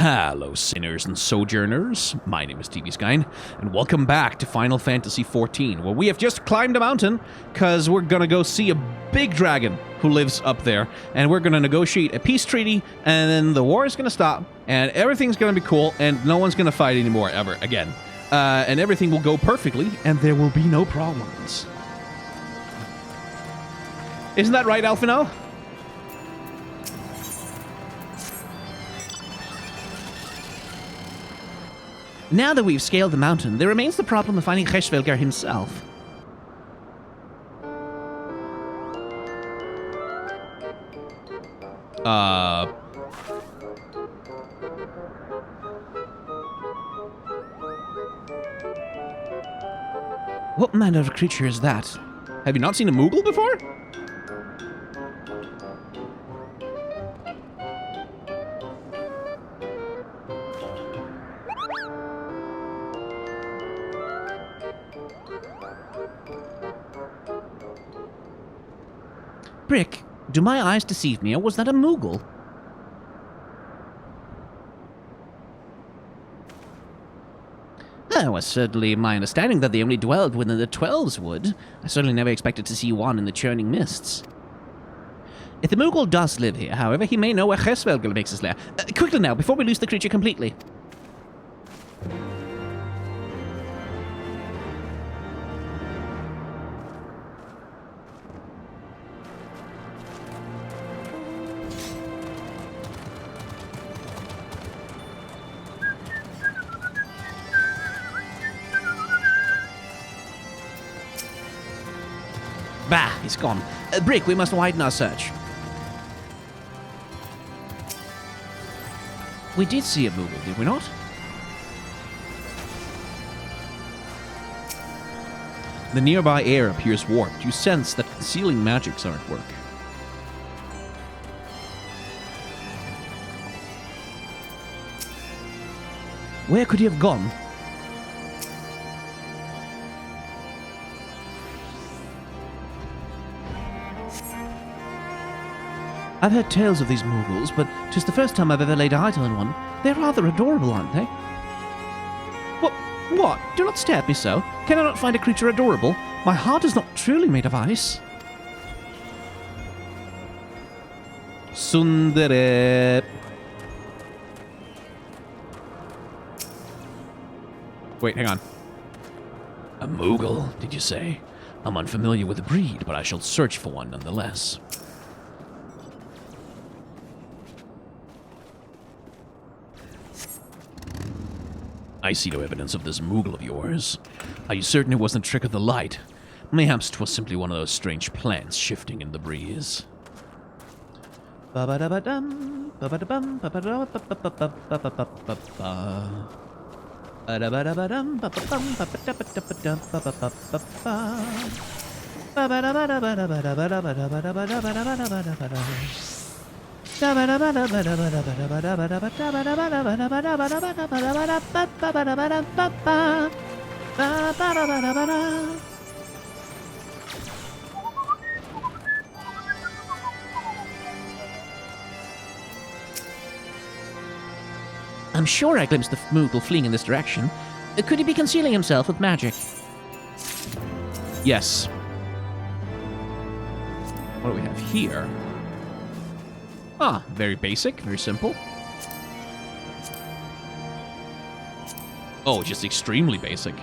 Hello, sinners and sojourners. My name is TV Skyn, and welcome back to Final Fantasy XIV, where we have just climbed a mountain, because we're gonna go see a big dragon who lives up there, and we're gonna negotiate a peace treaty, and then the war is gonna stop, and everything's gonna be cool, and no one's gonna fight anymore, ever, again. And everything will go perfectly, and there will be no problems. Isn't that right, Alphino? Now that we've scaled the mountain, there remains the problem of finding Hraesvelgr himself. What manner of creature is that? Have you not seen a Moogle before? Brick, do my eyes deceive me, or was that a Moogle? It was certainly my understanding that they only dwelled within the Twelveswood. I certainly never expected to see one in the churning mists. If the Moogle does live here, however, he may know where Hraesvelgr makes his lair. Quickly now, before we lose the creature completely. Bah, he's gone. Brick, we must widen our search. We did see a Moogle, did we not? The nearby air appears warped. You sense that concealing magics are at work. Where could he have gone? I've heard tales of these Moogles, but 'tis the first time I've ever laid eyes on one. They're rather adorable, aren't they? What? Do not stare at me so. Can I not find a creature adorable? My heart is not truly made of ice. Sundere. Wait, hang on. A Moogle, did you say? I'm unfamiliar with the breed, but I shall search for one nonetheless. I see no evidence of this Moogle of yours. Are you certain it wasn't a trick of the light? Mayhaps 'twas simply one of those strange plants shifting in the breeze. Ba-ba-da-ba-dum, ba-ba-da-bum, ba-ba-da-ba-ba-ba-ba-ba-ba-ba. Ba-da-ba-da-ba-dum, ba-ba-bum, ba-ba-da-ba-da-ba-dum, ba-ba-ba-ba-ba. Ba-ba-da-ba-da-ba-da-ba-da-ba-da-ba-da-ba-da-ba-da-ba-da-ba-da-ba-da. I'm sure I glimpsed the Moogle fleeing in this direction. Could he be concealing himself with magic? Yes. What do we have here? Ah, very basic, very simple. Oh, just extremely basic.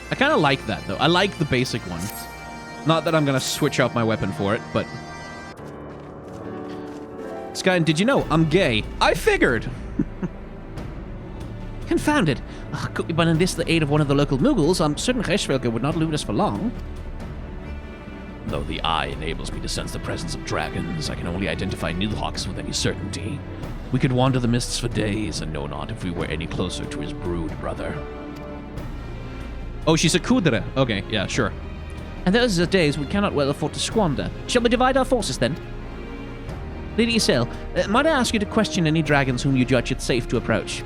I kind of like that, though. I like the basic ones. Not that I'm going to switch out my weapon for it, but... Skyn, did you know I'm gay? I figured! Confounded. Could we but enlist the aid of one of the local Moogles? I'm certain Hraesvelgr would not elude us for long. Though the eye enables me to sense the presence of dragons, I can only identify Nilhoggs with any certainty. We could wander the mists for days and know not if we were any closer to his brood brother. Oh, she's a Kudra. Okay, yeah, sure. And those are days we cannot well afford to squander. Shall we divide our forces then? Lady Isel, might I ask you to question any dragons whom you judge it safe to approach?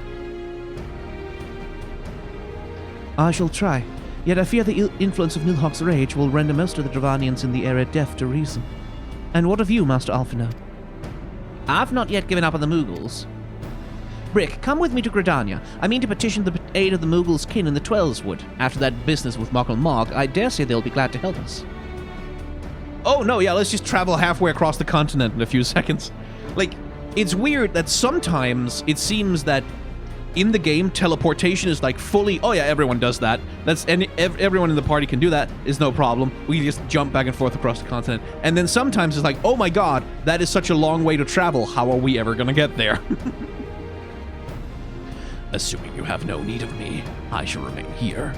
I shall try. Yet I fear the influence of Nilhogg's rage will render most of the Dravanians in the area deaf to reason. And what of you, Master Alphino? I've not yet given up on the Moogles. Brick, come with me to Gridania. I mean to petition the aid of the Moogles' kin in the Twelveswood. After that business with Mock and Mog, I dare say they'll be glad to help us. Oh, no, yeah, let's just travel halfway across the continent in a few seconds. Like, it's weird that sometimes it seems that in the game, teleportation is like fully, oh yeah, everyone does that. Everyone in the party can do that, is no problem. We just jump back and forth across the continent. And then sometimes it's like, oh my god, that is such a long way to travel. How are we ever gonna get there? Assuming you have no need of me, I shall remain here.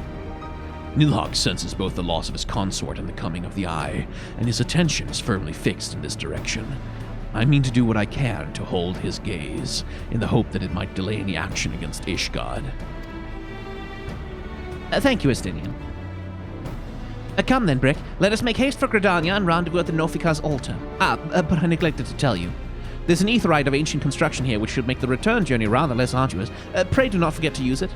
Nilhogg senses both the loss of his consort and the coming of the Eye, and his attention is firmly fixed in this direction. I mean to do what I can to hold his gaze, in the hope that it might delay any action against Ishgard. Thank you, Estinian. Come then, Brick. Let us make haste for Gridania and rendezvous at the Nofika's altar. But I neglected to tell you. There's an aetherite of ancient construction here which should make the return journey rather less arduous. Pray do not forget to use it.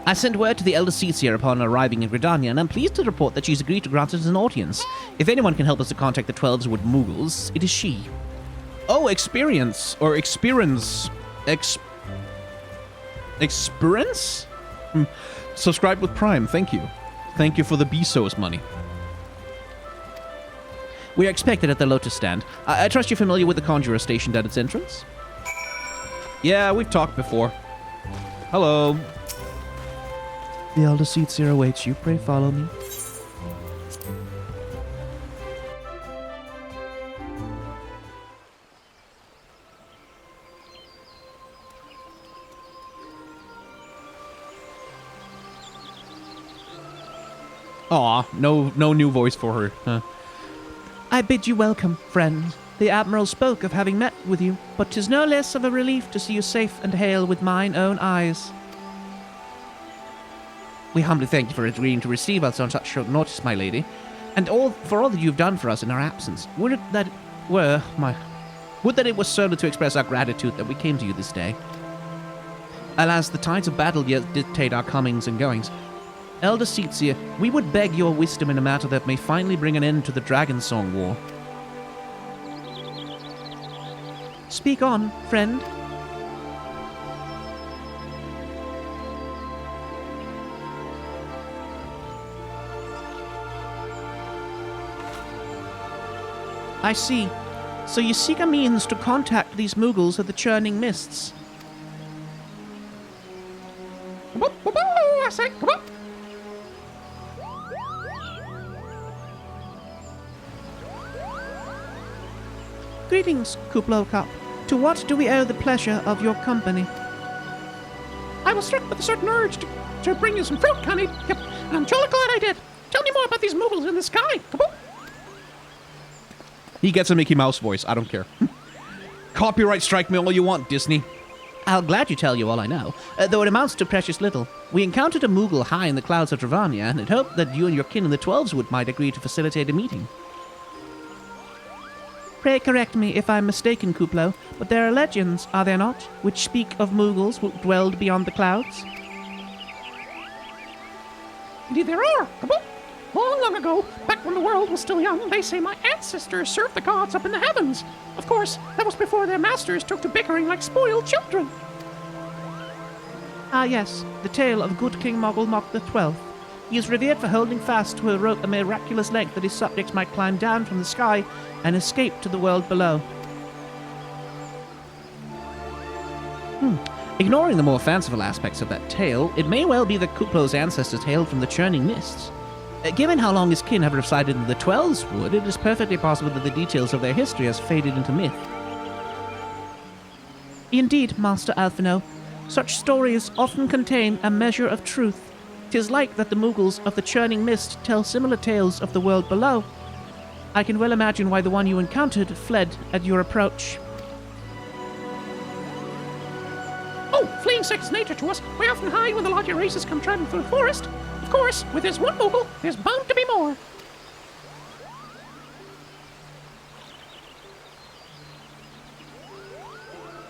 I sent word to the elder Seedseer upon arriving in Gridania, and I'm pleased to report that she's agreed to grant us an audience. If anyone can help us to contact the Twelveswood Moogles, it is she. Oh, experience. Or experience. Experience? Subscribe with Prime, thank you. Thank you for the Bezos money. We are expected at the Lotus Stand. I trust you're familiar with the Conjurer stationed at its entrance? Yeah, we've talked before. Hello. The elder Seedseer awaits you. Pray follow me. Aw, no new voice for her. Huh. I bid you welcome, friend. The Admiral spoke of having met with you, but 'tis no less of a relief to see you safe and hale with mine own eyes. We humbly thank you for agreeing to receive us on such short notice, my lady, and for all that you've done for us in our absence. Would that it was solely to express our gratitude that we came to you this day. Alas, the tides of battle yet dictate our comings and goings. Elder Seedseer, we would beg your wisdom in a matter that may finally bring an end to the Dragon Song War. Speak on, friend. I see. So you seek a means to contact these Moogles of the Churning Mists. Greetings, Kuplo Cup. To what do we owe the pleasure of your company? I was struck with a certain urge to bring you some fruit, Connie. Yep, and I'm jolly glad I did. Tell me more about these Moogles in the sky. Kaboom! He gets a Mickey Mouse voice. I don't care. Copyright strike me all you want, Disney. I'll gladly tell you all I know, though it amounts to precious little. We encountered a Moogle high in the clouds of Dravania, and had hoped that you and your kin in the Twelveswood might agree to facilitate a meeting. Pray correct me if I'm mistaken, Kuplo, but there are legends, are there not, which speak of Moogles who dwelled beyond the clouds? Indeed there are. Kaboom! Long ago, back when the world was still young, they say my ancestors served the gods up in the heavens. Of course, that was before their masters took to bickering like spoiled children. Ah yes, the tale of good King Moogle Mok the 12th. He is revered for holding fast to a rope a miraculous length that his subjects might climb down from the sky and escape to the world below. Ignoring the more fanciful aspects of that tale, it may well be that Kuplo's ancestors hailed from the Churning Mists. Given how long his kin have resided in the Twelveswood, it is perfectly possible that the details of their history has faded into myth. Indeed, Master Alphino, such stories often contain a measure of truth. 'Tis like that the Moogles of the Churning Mist tell similar tales of the world below. I can well imagine why the one you encountered fled at your approach. Oh, fleeing second nature to us. We often hide when the larger races come traveling through the forest. Of course, with this one Moogle, there's bound to be more.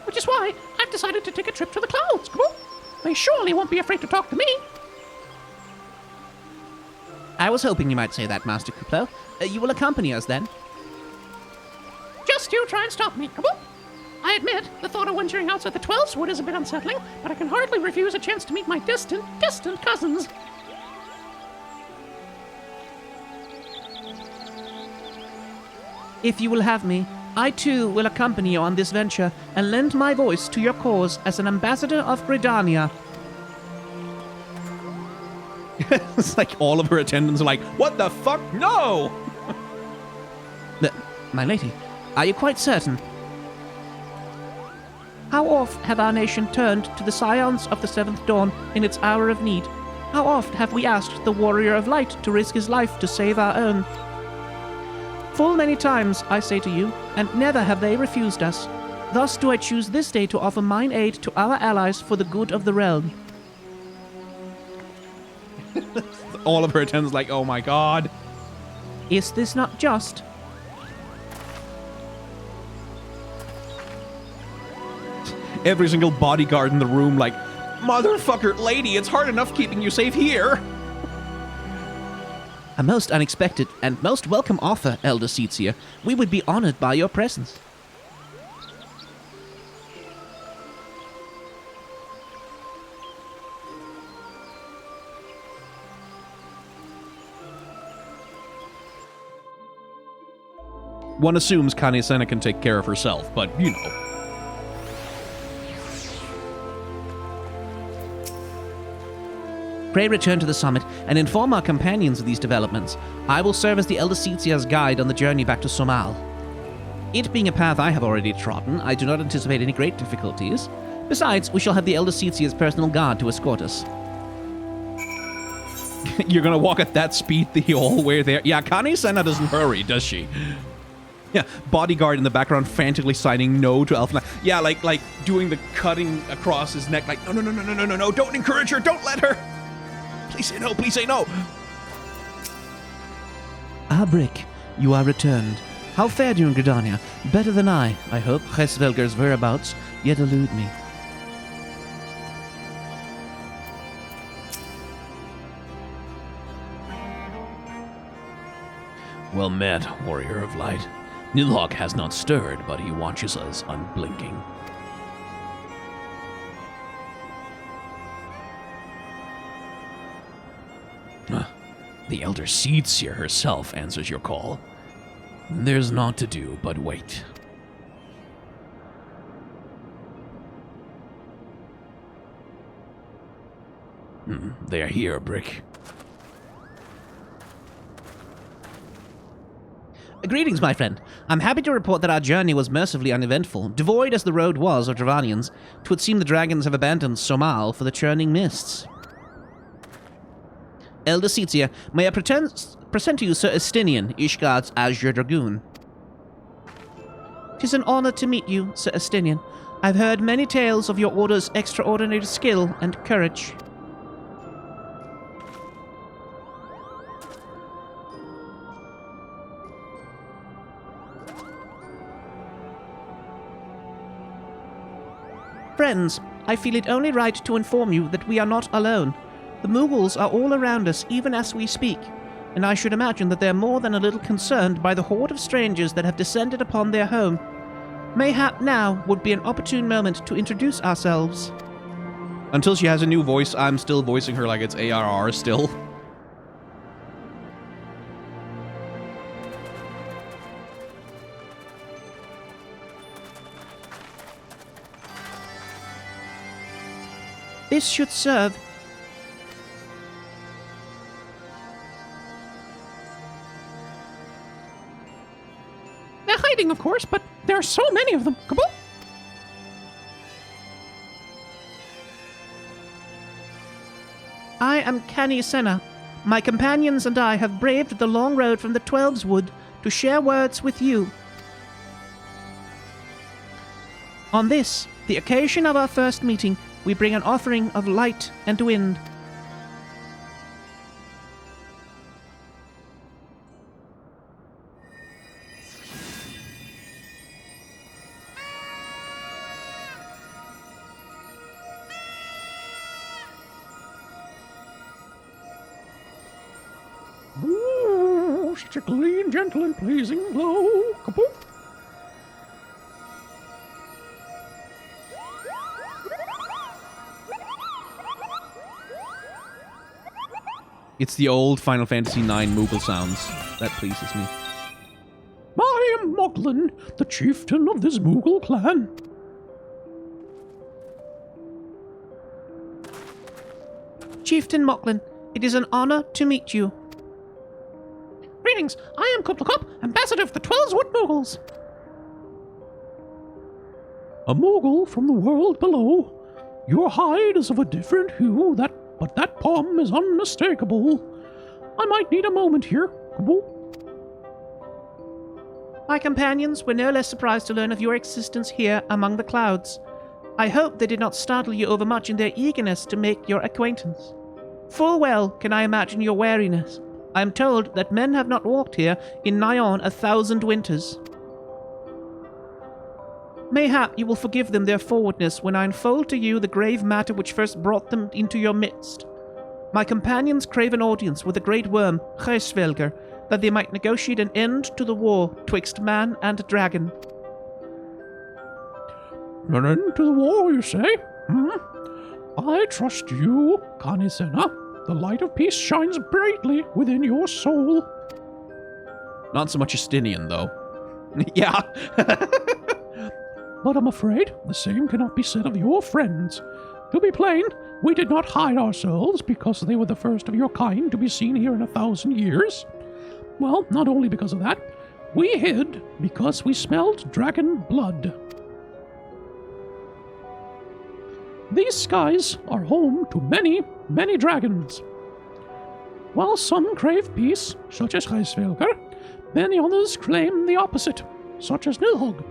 Which is I've decided to take a trip to the clouds. Come on. They surely won't be afraid to talk to me. I was hoping you might say that, Master Kuplo. You will accompany us, then? Just you try and stop me. Come on. I admit, the thought of venturing outside the Twelveswood is a bit unsettling, but I can hardly refuse a chance to meet my distant cousins. If you will have me, I too will accompany you on this venture and lend my voice to your cause as an ambassador of Gridania. It's like all of her attendants are like, what the fuck? No! My lady, are you quite certain? How oft have our nation turned to the scions of the Seventh Dawn in its hour of need? How oft have we asked the Warrior of Light to risk his life to save our own? Full many times, I say to you, and never have they refused us. Thus do I choose this day to offer mine aid to our allies for the good of the realm. All of her attendants like, oh my god. Is this not just? Every single bodyguard in the room like, motherfucker, lady, it's hard enough keeping you safe here. A most unexpected and most welcome offer, Elder Seedseer. We would be honored by your presence. One assumes Connie Senna can take care of herself, but, you know. Pray return to the summit and inform our companions of these developments. I will serve as the Elder Seedseer's guide on the journey back to Somal. It being a path I have already trodden, I do not anticipate any great difficulties. Besides, we shall have the Elder Seedseer's personal guard to escort us. You're gonna walk at that speed the whole way there? Yeah, Connie Senna doesn't hurry, does she? Yeah, bodyguard in the background frantically signing no to Elfna. Yeah, like doing the cutting across his neck, like, no, don't encourage her, don't let her! Please say no, please say no! Ah, Brick, you are returned. How fared you in Gridania? Better than I hope. Hraesvelgr's whereabouts yet elude me. Well met, Warrior of Light. Nilhogg has not stirred, but he watches us unblinking. The Elder Seedseer herself answers your call. There's naught to do but wait. They are here, Brick. Greetings, my friend. I'm happy to report that our journey was mercifully uneventful. Devoid as the road was of Dravanians, 'twould seem the dragons have abandoned Somal for the churning mists. Elder Seedseer, may I present to you Sir Estinian, Ishgard's Azure Dragoon. 'Tis an honor to meet you, Sir Estinian. I've heard many tales of your order's extraordinary skill and courage. Friends, I feel it only right to inform you that we are not alone. The Moogles are all around us even as we speak, and I should imagine that they're more than a little concerned by the horde of strangers that have descended upon their home. Mayhap now would be an opportune moment to introduce ourselves. Until she has a new voice, I'm still voicing her like it's ARR still. This should serve. They're hiding, of course, but there are so many of them. Kaboom! I am Connie Senna. My companions and I have braved the long road from the Twelveswood to share words with you. On this, the occasion of our first meeting, we bring an offering of light and wind. such a clean, gentle, and pleasing glow. Kaboom! It's the old Final Fantasy IX Moogle sounds. That pleases me. I am Moglin, the chieftain of this Moogle clan. Chieftain Moglin, it is an honor to meet you. Greetings, I am Kublakop, ambassador of the Twelveswood Moogles. A Moogle from the world below. Your hide is of a different hue, but that palm is unmistakable. I might need a moment here. Kaboom! My companions were no less surprised to learn of your existence here among the clouds. I hope they did not startle you overmuch in their eagerness to make your acquaintance. Full well can I imagine your wariness. I am told that men have not walked here in nigh on 1,000 winters. Mayhap you will forgive them their forwardness when I unfold to you the grave matter which first brought them into your midst. My companions crave an audience with the great worm, Hraesvelgr, that they might negotiate an end to the war twixt man and dragon. An end to the war, you say? I trust you, Kanisena. The light of peace shines brightly within your soul. Not so much Justinian, though. Yeah. But I'm afraid the same cannot be said of your friends. To be plain, we did not hide ourselves because they were the first of your kind to be seen here in 1,000 years. Well, not only because of that, we hid because we smelled dragon blood. These skies are home to many, many dragons. While some crave peace, such as Hraesvelgr, many others claim the opposite, such as Nidhogg.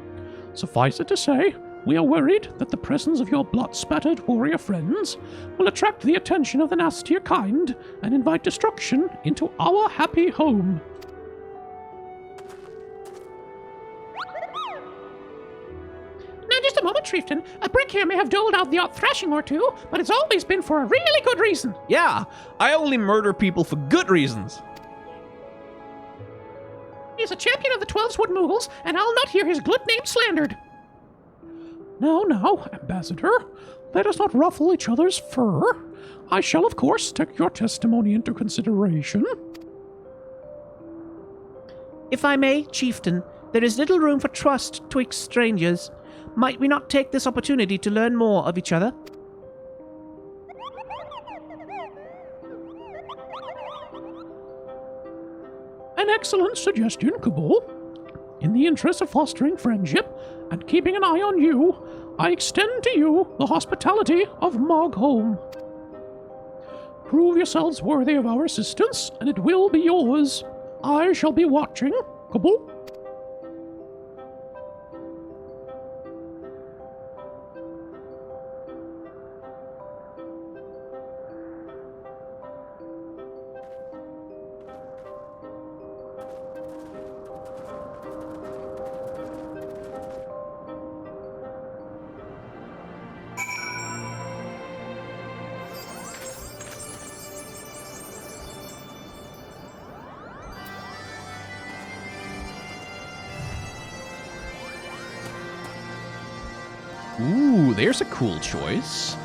Suffice it to say, we are worried that the presence of your blood-spattered warrior friends will attract the attention of the nastier kind and invite destruction into our happy home. Now just a moment, Chieftain. A brick here may have doled out the odd thrashing or two, but it's always been for a really good reason. Yeah, I only murder people for good reasons. He's a champion of the Twelveswood Moogles, and I'll not hear his good name slandered. Now, Ambassador, let us not ruffle each other's fur. I shall, of course, take your testimony into consideration. If I may, Chieftain, there is little room for trust twixt strangers. Might we not take this opportunity to learn more of each other? An excellent suggestion, Kabul. In the interest of fostering friendship and keeping an eye on you, I extend to you the hospitality of Mogholm. Prove yourselves worthy of our assistance, and it will be yours. I shall be watching. Kabul. Ooh, there's a cool choice.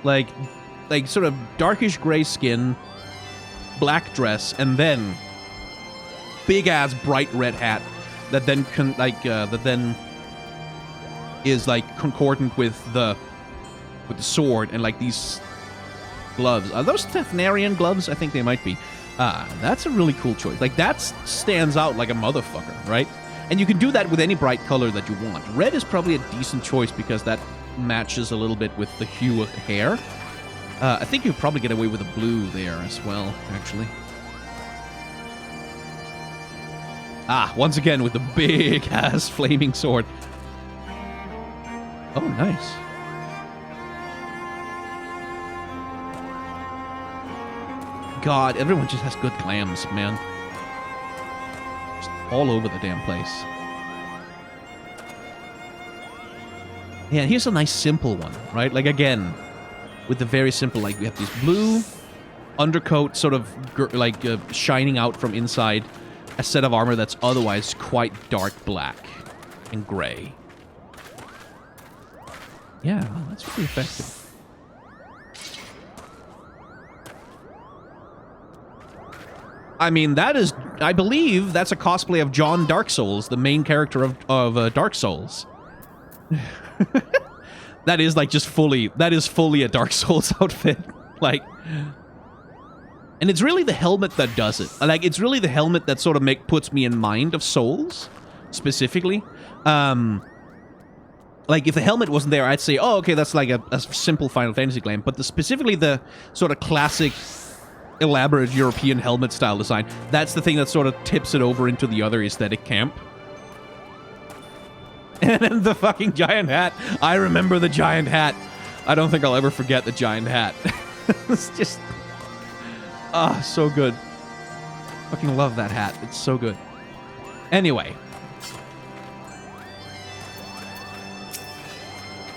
Like sort of darkish gray skin, black dress, and then big ass bright red hat that then is like concordant with the sword and like these gloves. Are those Thethnarian gloves? I think they might be. That's a really cool choice. Like that stands out like a motherfucker, right? And you can do that with any bright color that you want. Red is probably a decent choice because that matches a little bit with the hue of the hair. I think you'll probably get away with a blue there as well, actually. Once again with the big-ass flaming sword. Oh, nice. God, everyone just has good clams, man. All over the damn place. Yeah, here's a nice simple one, right? Like, again, with the very simple, like, we have this blue undercoat sort of shining out from inside a set of armor that's otherwise quite dark black and gray. Yeah, that's pretty effective. I mean, I believe that's a cosplay of John Dark Souls, the main character of Dark Souls. That is fully a Dark Souls outfit. Like, and it's really the helmet that does it. Like, it's really the helmet that sort of puts me in mind of Souls, specifically. Like, if the helmet wasn't there, I'd say, oh, okay, that's like a simple Final Fantasy claim. But specifically the sort of classic, elaborate European helmet style design, that's the thing that sort of tips it over into the other aesthetic camp. And then the fucking giant hat. I remember the giant hat. I don't think I'll ever forget the giant hat. It's just... so good. Fucking love that hat. It's so good. Anyway.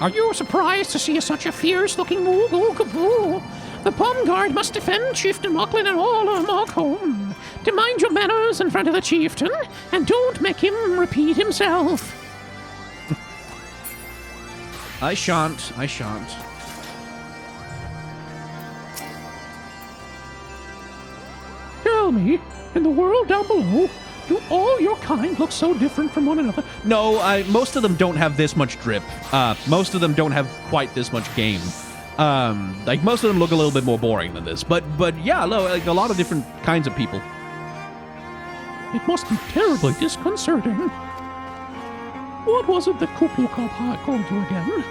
Are you surprised to see such a fierce-looking Moogle? Kaboo! The Palm Guard must defend Chieftain Mocklin and all of Mockholm. To mind your manners in front of the Chieftain, and don't make him repeat himself. I shan't. Tell me, in the world down below, do all your kind look so different from one another? No, most of them don't have this much drip. Most of them don't have quite this much game. Like, most of them look a little bit more boring than this. But yeah, like, a lot of different kinds of people. It must be terribly disconcerting. What was it that Kupo called you again?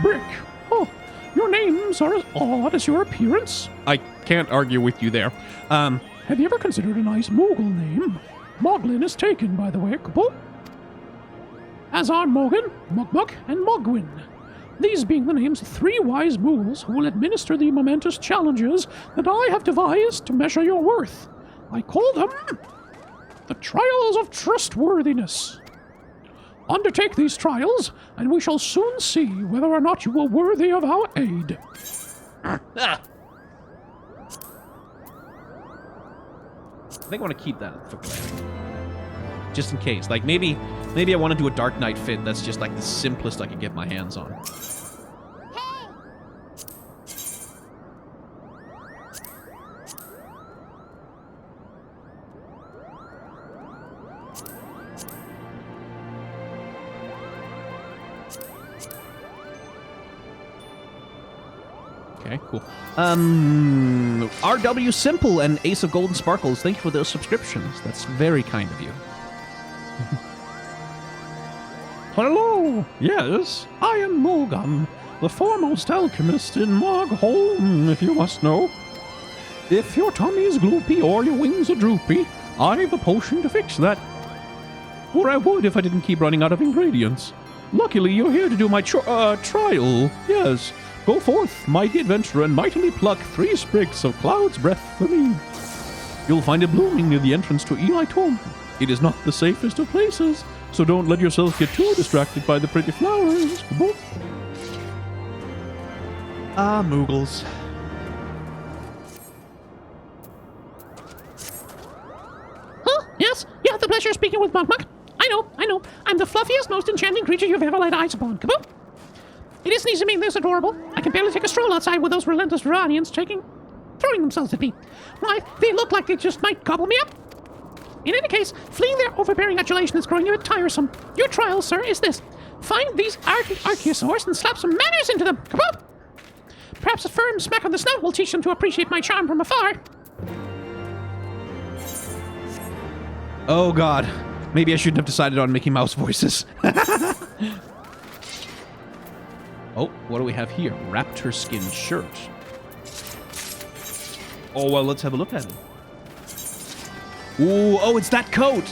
Brick. Oh, your names are as odd as your appearance. I can't argue with you there. Have you ever considered a nice Moogle name? Moglin is taken, by the way, Kupo. As are Mogan, Mugmuk, and Mogwin. These being the names of 3 wise Moogles who will administer the momentous challenges that I have devised to measure your worth. I call them the Trials of Trustworthiness. Undertake these trials, and we shall soon see whether or not you are worthy of our aid. I think I want to keep that for play. Just in case. Like, maybe I want to do a Dark Knight fit that's just like the simplest I can get my hands on. Okay, cool. RW Simple and Ace of Golden Sparkles, thank you for those subscriptions. That's very kind of you. Hello! Yes, I am Morgan, the foremost alchemist in Mogholm, if you must know. If your tummy is gloopy or your wings are droopy, I've a potion to fix that. Or I would if I didn't keep running out of ingredients. Luckily, you're here to do my trial. Yes, go forth, mighty adventurer, and mightily pluck 3 sprigs of Cloud's Breath for me. You'll find it blooming near the entrance to Eli Tomb. It is not the safest of places, so don't let yourself get too distracted by the pretty flowers. Ah, Moogles. Huh? Yes, you have the pleasure of speaking with Mugmuk. I know. I'm the fluffiest, most enchanting creature you've ever laid eyes upon. Kaboom! It isn't easy being this adorable. I can barely take a stroll outside with those relentless Veranians throwing themselves at me. Why, they look like they just might gobble me up. In any case, fleeing their overbearing adulation is growing a bit tiresome. Your trial, sir, is this. Find these archaeosaurs and slap some manners into them. Come on! Perhaps a firm smack on the snout will teach them to appreciate my charm from afar. Oh, God. Maybe I shouldn't have decided on Mickey Mouse voices. Oh, what do we have here? Raptor skin shirt. Oh, well, let's have a look at it. Ooh, oh, it's that coat.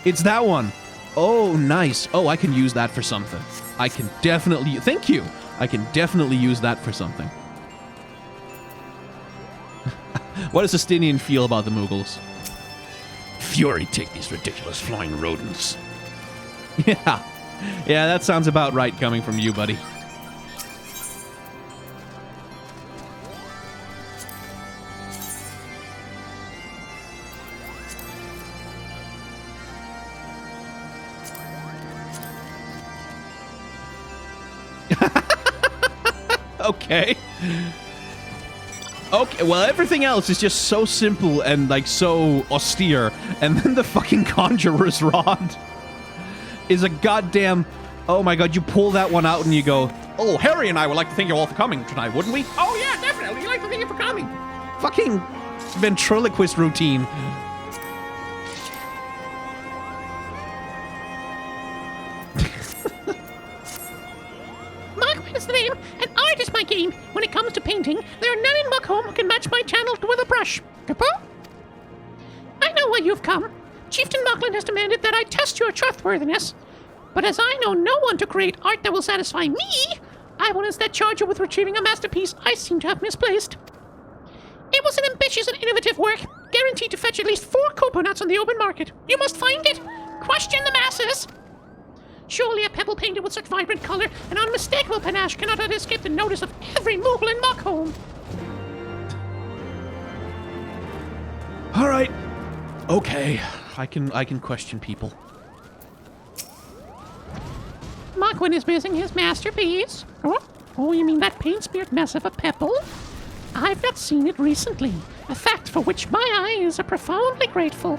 It's that one. Oh, nice. Oh, I can use that for something. I can definitely... Thank you. I can definitely use that for something. What does Justinian feel about the Moogles? Fury, take these ridiculous flying rodents. Yeah. Yeah, that sounds about right coming from you, buddy. Okay. Okay, well, everything else is just so simple and, like, so austere. And then the fucking Conjurer's Rod is a goddamn... Oh my god, you pull that one out and you go, oh, Harry and I would like to thank you all for coming tonight, wouldn't we? Oh, yeah, definitely. We'd like to thank you for coming. Fucking ventriloquist routine. Markwyn is the name, and art is my game. When it comes to painting, there are none in Muckholm who can match my channel with a brush. Kapoo? I know why you've come. Chieftain Mocklin has demanded that I test your trustworthiness. But as I know no one to create art that will satisfy me, I will instead charge you with retrieving a masterpiece I seem to have misplaced. It was an ambitious and innovative work, guaranteed to fetch at least 4 coconuts on the open market. You must find it. Question the masses. Surely a pebble painted with such vibrant color and unmistakable panache cannot have escaped the notice of every Moogle in Muckholm. All right. Okay. I can question people. Markwyn is missing his masterpiece. Oh, you mean that paint-smeared mess of a pebble? I've not seen it recently, a fact for which my eyes are profoundly grateful.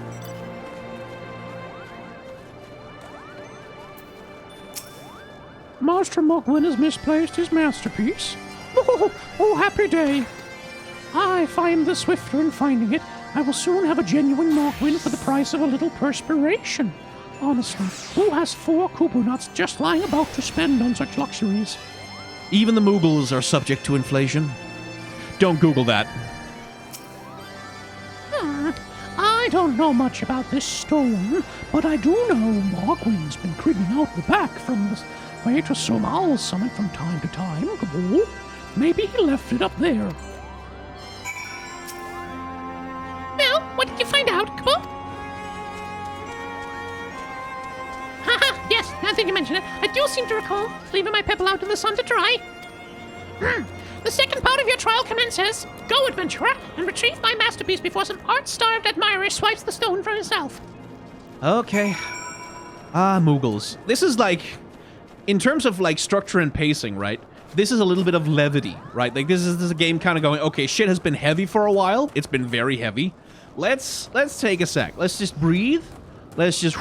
Master Mocklin has misplaced his masterpiece. Oh, happy day. If I am the swifter in finding it, I will soon have a genuine Mocklin for the price of a little perspiration. Honestly, who has 4 coconuts just lying about to spend on such luxuries? Even the Moogles are subject to inflation. Don't Google that. I don't know much about this stone, but I do know Mockwin's been creeping out the back from the way to Somal's summit from time to time. Kabul. Maybe he left it up there. Well, what did you find out, Kabul? Haha, yes, now that you mention it, I do seem to recall leaving my pebble out in the sun to dry. The second part of your trial commences. Go, adventurer, and retrieve my masterpiece before some art-starved admirer swipes the stone for himself. Okay. Moogles. This is like, in terms of like structure and pacing, right? This is a little bit of levity, right? Like this is a game kind of going, okay, shit has been heavy for a while. It's been very heavy. Let's take a sec. Let's just breathe. Let's just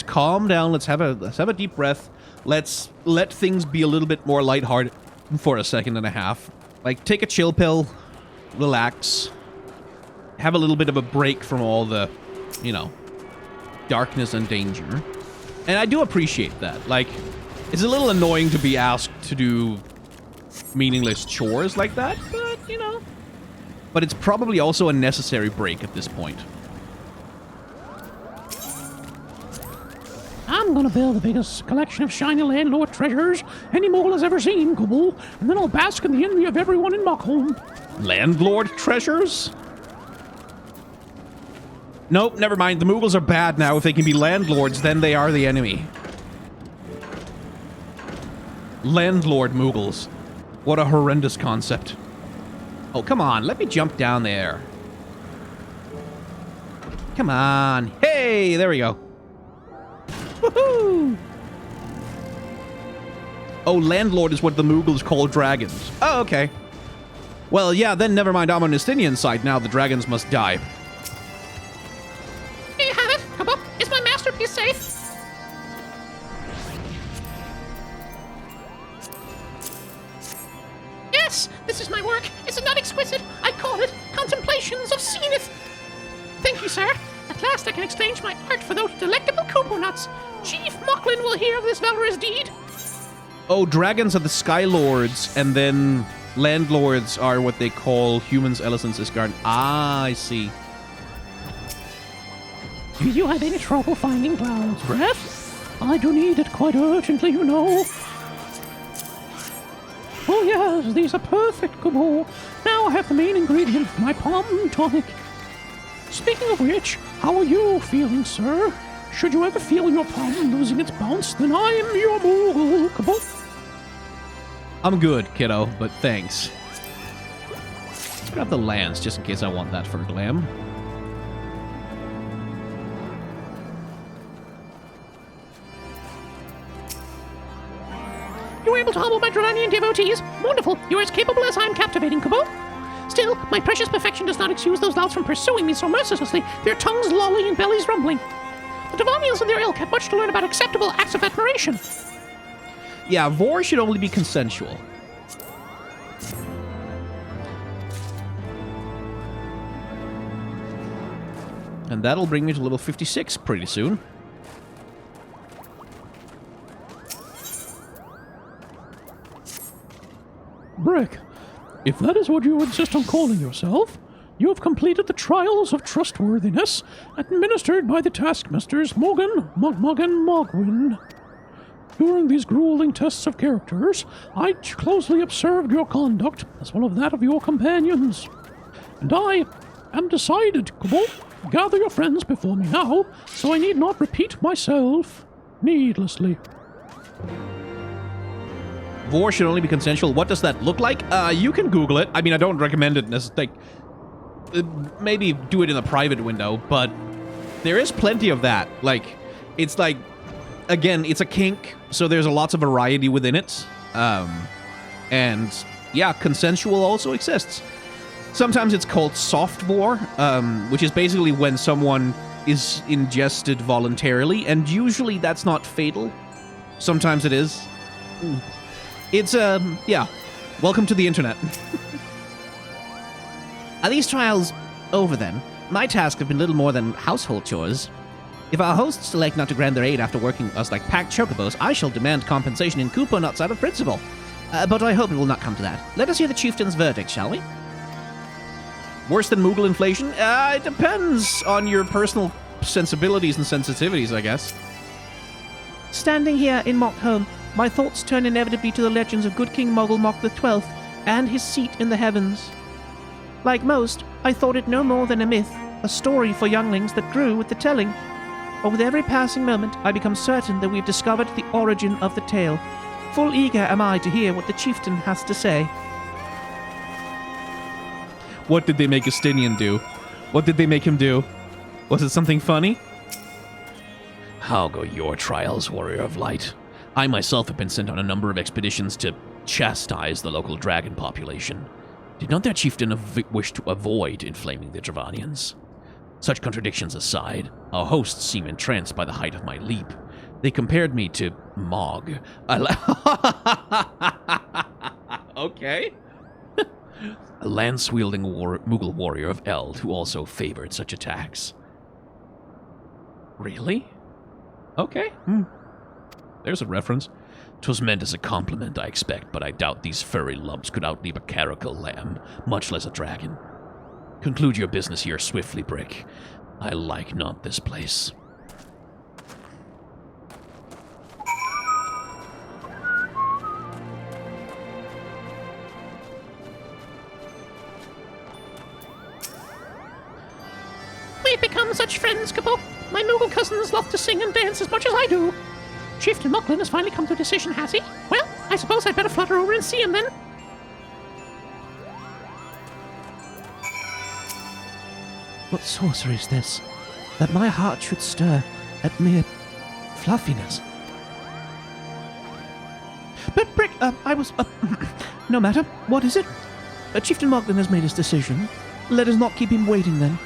calm down. Let's have a deep breath. Let's let things be a little bit more lighthearted for a second and a half. Like, take a chill pill, relax, have a little bit of a break from all the, you know, darkness and danger. And I do appreciate that. Like, it's a little annoying to be asked to do meaningless chores like that, but, you know. But it's probably also a necessary break at this point. I'm gonna build the biggest collection of shiny landlord treasures any Moogle has ever seen, Kabul, and then I'll bask in the envy of everyone in Muckholm. Landlord treasures? Nope, never mind. The Moogles are bad now. If they can be landlords, then they are the enemy. Landlord Moogles. What a horrendous concept. Oh, come on. Let me jump down there. Come on. Hey, there we go. Woohoo! Oh, landlord is what the Moogles call dragons. Oh, okay. Well, yeah, then never mind. I'm on Estinian side now. The dragons must die. Here you have it. Come up. Is my masterpiece safe? Yes, this is my work. Is it not exquisite? I call it Contemplations of Zenith. Thank you, sir. At last I can exchange my art for those delectable coconuts. Chief Mocklin will hear of this valorous deed. Oh, dragons are the Sky Lords, and then landlords are what they call humans, Ellis, and Sisgard. Ah, I see. Do you have any trouble finding clouds, Breath? I do need it quite urgently, you know. Oh yes, these are perfect, Kabul. Now I have the main ingredient for my palm tonic. Speaking of which, how are you feeling, sir? Should you ever feel your palm losing its bounce, then I am your Moogle, Kabul. I'm good, kiddo, but thanks. Let's grab the lance, just in case I want that for glam. You were able to humble my Dravanian devotees. Wonderful. You are as capable as I am captivating, Kubo. Still, my precious perfection does not excuse those louts from pursuing me so mercilessly, their tongues lolling and bellies rumbling. The Dravanians and their ilk have much to learn about acceptable acts of admiration. Yeah, Vor should only be consensual. And that'll bring me to level 56 pretty soon. Brick, if that is what you insist on calling yourself, you have completed the trials of trustworthiness administered by the taskmasters Morgan, Mogmog, and Mogwin. During these grueling tests of characters, I closely observed your conduct as well as that of your companions. And I am decided, Kubo. Gather your friends before me now, so I need not repeat myself needlessly. Vor should only be consensual. What does that look like? You can Google it. I mean, I don't recommend it necessarily. Maybe do it in a private window, but there is plenty of that. Like, it's like, again, it's a kink, so there's lots of variety within it. And yeah, consensual also exists. Sometimes it's called soft vor, which is basically when someone is ingested voluntarily, and usually that's not fatal. Sometimes it is. It's, yeah. Welcome to the internet. Are these trials over then? My tasks have been little more than household chores. If our hosts select not to grant their aid after working us like packed chocobos, I shall demand compensation in coupon outside of principle. But I hope it will not come to that. Let us hear the chieftain's verdict, shall we? Worse than Moogle inflation? It depends on your personal sensibilities and sensitivities, I guess. Standing here in Mock Home, my thoughts turn inevitably to the legends of good King Moogle Mock XII and his seat in the heavens. Like most, I thought it no more than a myth, a story for younglings that grew with the telling. But with every passing moment, I become certain that we've discovered the origin of the tale. Full eager am I to hear what the chieftain has to say. What did they make Justinian do? What did they make him do? Was it something funny? How go your trials, Warrior of Light? I myself have been sent on a number of expeditions to chastise the local dragon population. Did not their chieftain wish to avoid inflaming the Dravanians? Such contradictions aside, our hosts seem entranced by the height of my leap. They compared me to Mog. Okay. A lance-wielding Moogle warrior of Eld who also favored such attacks. Really? Okay. There's a reference. 'Twas meant as a compliment, I expect, but I doubt these furry lumps could outleap a caracal lamb, much less a dragon. Conclude your business here swiftly, Brick. I like not this place. We've become such friends, Kubo. My Moogle cousins love to sing and dance as much as I do. Chieftain Mocklin has finally come to a decision, has he? Well, I suppose I'd better flutter over and see him then. What sorcery is this? That my heart should stir at mere fluffiness. But Brick, I was... no matter. What is it? Chieftain Mocklin has made his decision. Let us not keep him waiting then.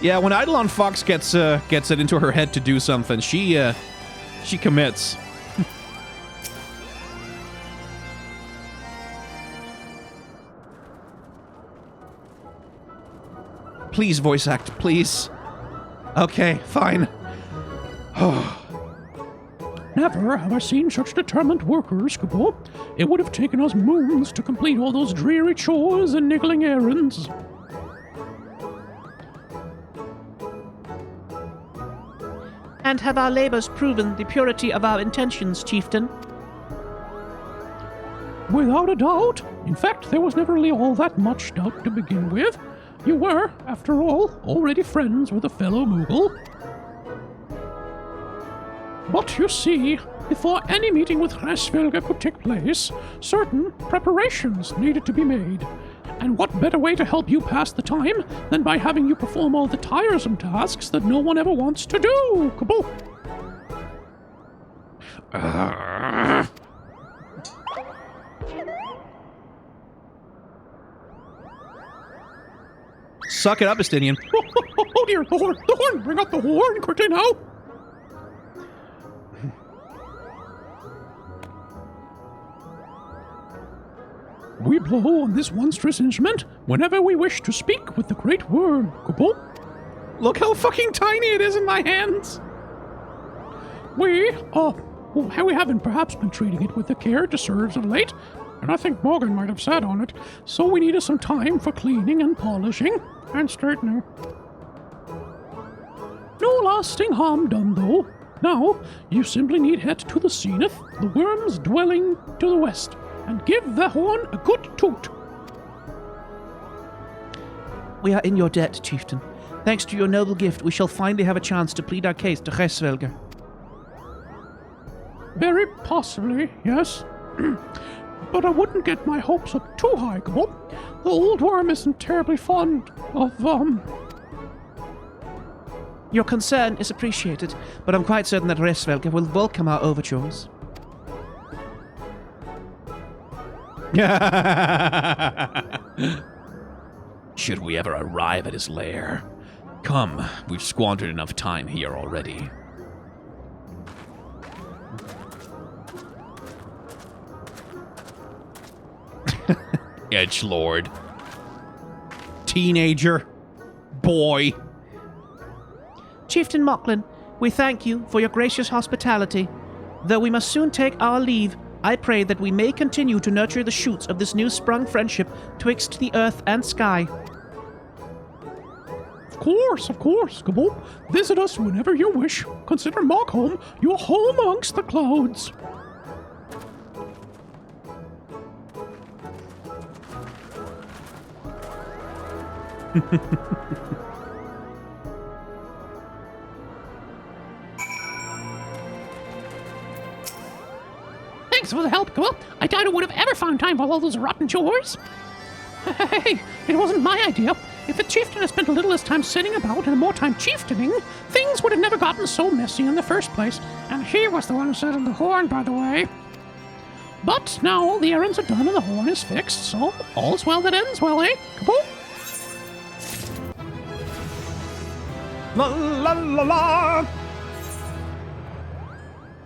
Yeah, when Eidolon Fox gets it into her head to do something, she commits. Please voice act, please. Okay, fine. Never have I seen such determined workers, Kubo. It would have taken us moons to complete all those dreary chores and niggling errands. And have our labors proven the purity of our intentions, Chieftain? Without a doubt. In fact, there was never really all that much doubt to begin with. You were, after all, already friends with a fellow Moogle. But you see, before any meeting with Hraesvelgr could take place, certain preparations needed to be made. And what better way to help you pass the time than by having you perform all the tiresome tasks that no one ever wants to do? Kabul! Suck it up, Estinian. Oh dear, the horn! The horn! Bring out the horn quickly now! We blow on this monstrous instrument whenever we wish to speak with the great worm. Kabul! Look how fucking tiny it is in my hands. We haven't perhaps been treating it with the care it deserves of late, and I think Morgan might have sat on it, so we needed some time for cleaning and polishing and straightening. No lasting harm done, though. Now, you simply need head to the zenith, the worm's dwelling to the west, and give the horn a good toot. We are in your debt, chieftain. Thanks to your noble gift, we shall finally have a chance to plead our case to Hraesvelgr. Very possibly, yes. But I wouldn't get my hopes up too high, Kabul. The old worm isn't terribly fond of, Your concern is appreciated, but I'm quite certain that Hraesvelgr will welcome our overtures. Should we ever arrive at his lair? Come, we've squandered enough time here already. Edgelord. Teenager. Boy. Chieftain Mocklin, we thank you for your gracious hospitality. Though we must soon take our leave, I pray that we may continue to nurture the shoots of this new-sprung friendship twixt the earth and sky. Of course, Kabul. Visit us whenever you wish. Consider Mock home your home amongst the clouds. Thanks for the help, Kabul. I doubt I would have ever found time for all those rotten chores. Hey, it wasn't my idea. If the chieftain had spent a little less time sitting about and more time chieftaining, things would have never gotten so messy in the first place. And he was the one who set on the horn, by the way. But now all the errands are done and the horn is fixed, so all's well that ends well, eh? Kabul? La la la la.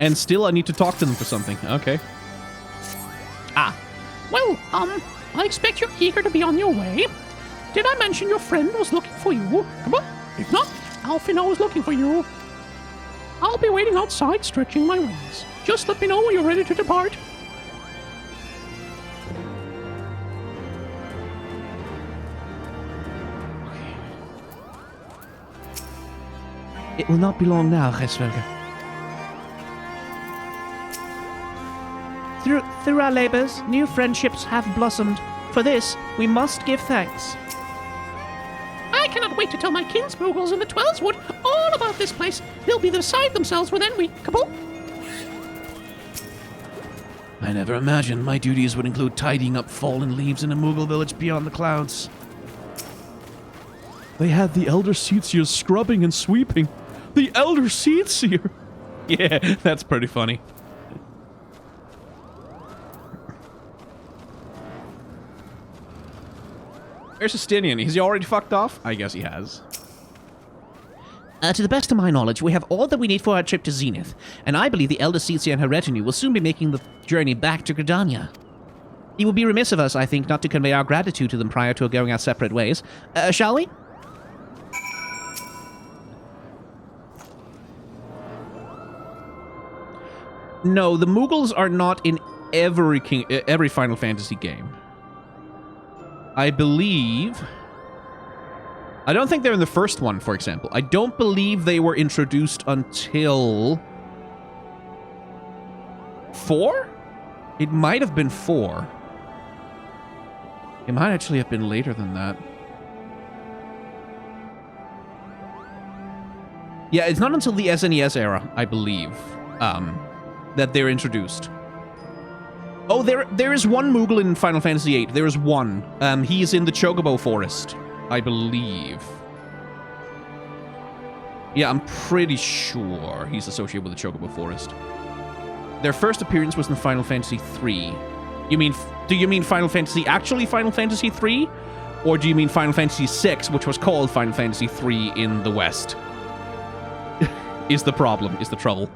And still I need to talk to them for something. Okay. Well, I expect you're eager to be on your way. Did I mention your friend was looking for you? Come on. If not, Alfina was looking for you. I'll be waiting outside stretching my wings. Just let me know when you're ready to depart. It will not be long now, Hraesvelgr. Through our labors, new friendships have blossomed. For this, we must give thanks. I cannot wait to tell my kinsmoogles in the Twelveswood all about this place. They'll be beside themselves within we. Kabul? I never imagined my duties would include tidying up fallen leaves in a Moogle village beyond the clouds. They had the Elder Seedseer scrubbing and sweeping. The Elder Seedseer! Yeah, that's pretty funny. Where's Estinian? Has he already fucked off? I guess he has. To the best of my knowledge, we have all that we need for our trip to Zenith, and I believe the Elder Seedseer and her retinue will soon be making the journey back to Gridania. It would be remiss of us, I think, not to convey our gratitude to them prior to going our separate ways. Shall we? No, the Moogles are not in every Final Fantasy game. I believe... I don't think they're in the first one, for example. I don't believe they were introduced until... 4? It might have been 4. It might actually have been later than that. Yeah, it's not until the SNES era, I believe, that they're introduced. Oh, there is one Moogle in Final Fantasy VIII. There is one. He is in the Chocobo Forest, I believe. Yeah, I'm pretty sure he's associated with the Chocobo Forest. Their first appearance was in Final Fantasy III. Do you mean Final Fantasy, actually Final Fantasy III? Or do you mean Final Fantasy VI, which was called Final Fantasy III in the West? Is the trouble.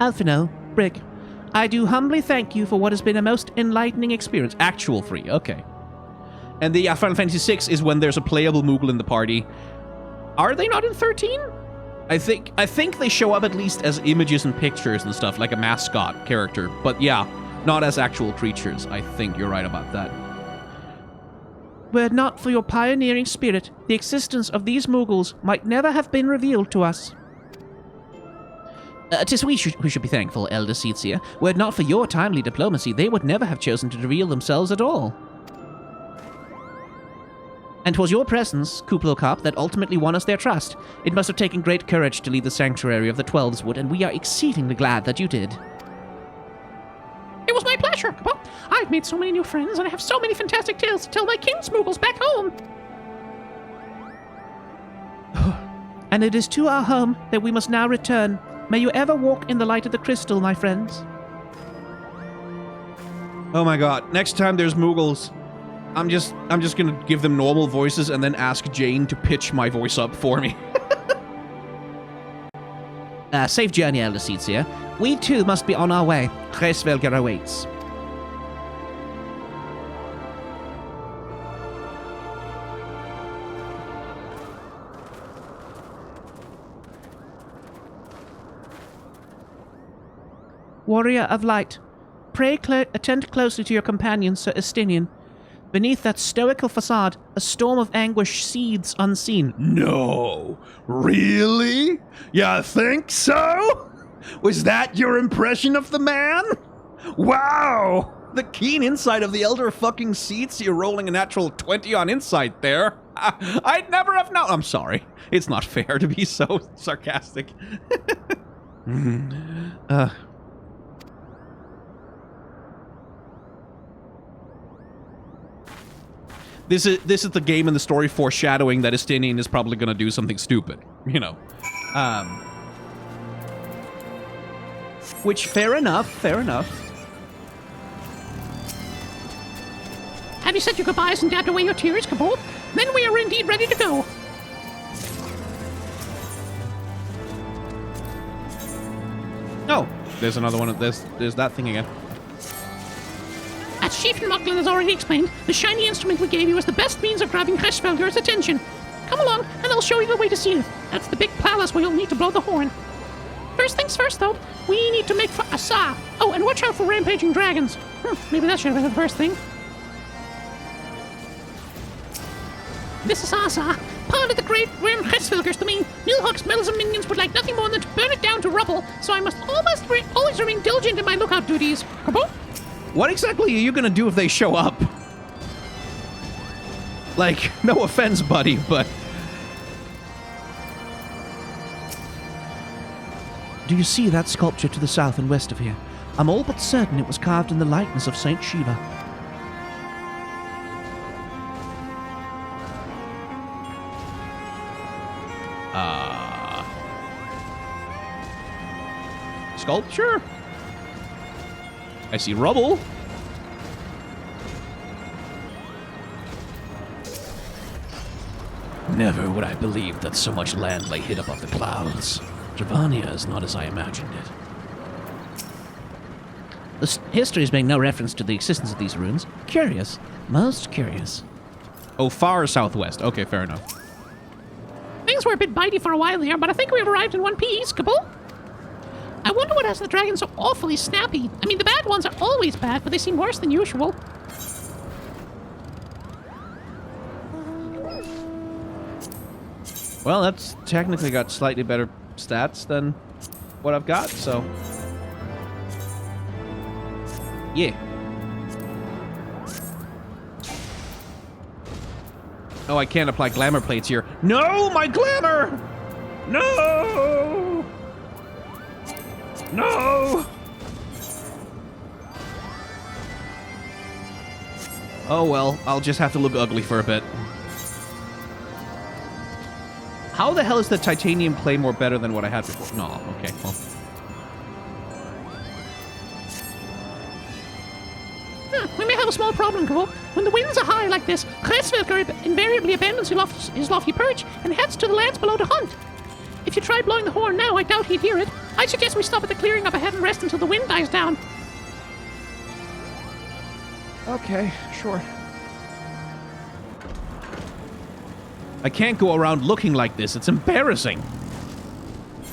Alphino, Brick, I do humbly thank you for what has been a most enlightening experience. Actual 3, okay. And the Final Fantasy VI is when there's a playable Moogle in the party. Are they not in 13? I think they show up at least as images and pictures and stuff, like a mascot character. But yeah, not as actual creatures. I think you're right about that. Were it not for your pioneering spirit, the existence of these Moogles might never have been revealed to us. 'Tis we who should be thankful, Elder Seedseer. Were it not for your timely diplomacy, they would never have chosen to reveal themselves at all. And 'twas your presence, Kuplokop, that ultimately won us their trust. It must have taken great courage to leave the sanctuary of the Twelveswood, and we are exceedingly glad that you did. It was my pleasure. I've made so many new friends, and I have so many fantastic tales to tell my kin Moogles back home. And it is to our home that we must now return. May you ever walk in the light of the crystal, my friends. Oh my god, next time there's Moogles, I'm just gonna give them normal voices and then ask Jane to pitch my voice up for me. Safe journey, Elder Seedseer. We too must be on our way. Hraesvelgr awaits. Warrior of light, pray attend closely to your companion, Sir Estinian. Beneath that stoical facade, a storm of anguish seethes unseen. No. Really? You think so? Was that your impression of the man? Wow! The keen insight of the Elder fucking Seedseer rolling a natural 20 on insight there. I'd never have known. I'm sorry. It's not fair to be so sarcastic. This is the game and the story foreshadowing that Estinian is probably going to do something stupid, you know. Which, fair enough. Have you said your goodbyes and dabbed away your tears, Kabul? Then we are indeed ready to go. Oh, there's another one. There's that thing again. As Chief Mugglin has already explained, the shiny instrument we gave you is the best means of grabbing Hraesvelgr's attention. Come along, and I'll show you the way to Seedseer. That's the big palace where you'll need to blow the horn. First things first, though, we need to make for Asa. Oh, and watch out for rampaging dragons. Maybe that should have been the first thing. This is Asa, part of the great worm Hraesvelgr's domain. Nilhog's meddlesome minions would like nothing more than to burn it down to rubble, so I must always remain diligent in my lookout duties. Kaboom! What exactly are you gonna do if they show up? Like, no offense, buddy, but... Do you see that sculpture to the south and west of here? I'm all but certain it was carved in the likeness of Saint Shiva. Sculpture? I see rubble. Never would I believe that so much land lay hid above the clouds. Dravania is not as I imagined it. The histories make no reference to the existence of these ruins. Curious. Most curious. Oh, far southwest. Okay, fair enough. Things were a bit bitey for a while there, but I think we've arrived in one piece. Kabul! I wonder what has the dragons so awfully snappy. I mean, the bad ones are always bad, but they seem worse than usual. Well, that's technically got slightly better stats than what I've got, so... Yeah. Oh, I can't apply glamour plates here. No, my glamour! No! No! Oh well, I'll just have to look ugly for a bit. How the hell is the titanium claymore better than what I had before? No, okay, well. We may have a small problem, Grow. When the winds are high like this, Hraesvelgr invariably abandons his lofty perch and heads to the lands below to hunt. If you try blowing the horn now, I doubt he'd hear it. I suggest we stop at the clearing up ahead and rest until the wind dies down. Okay, sure. I can't go around looking like this. It's embarrassing.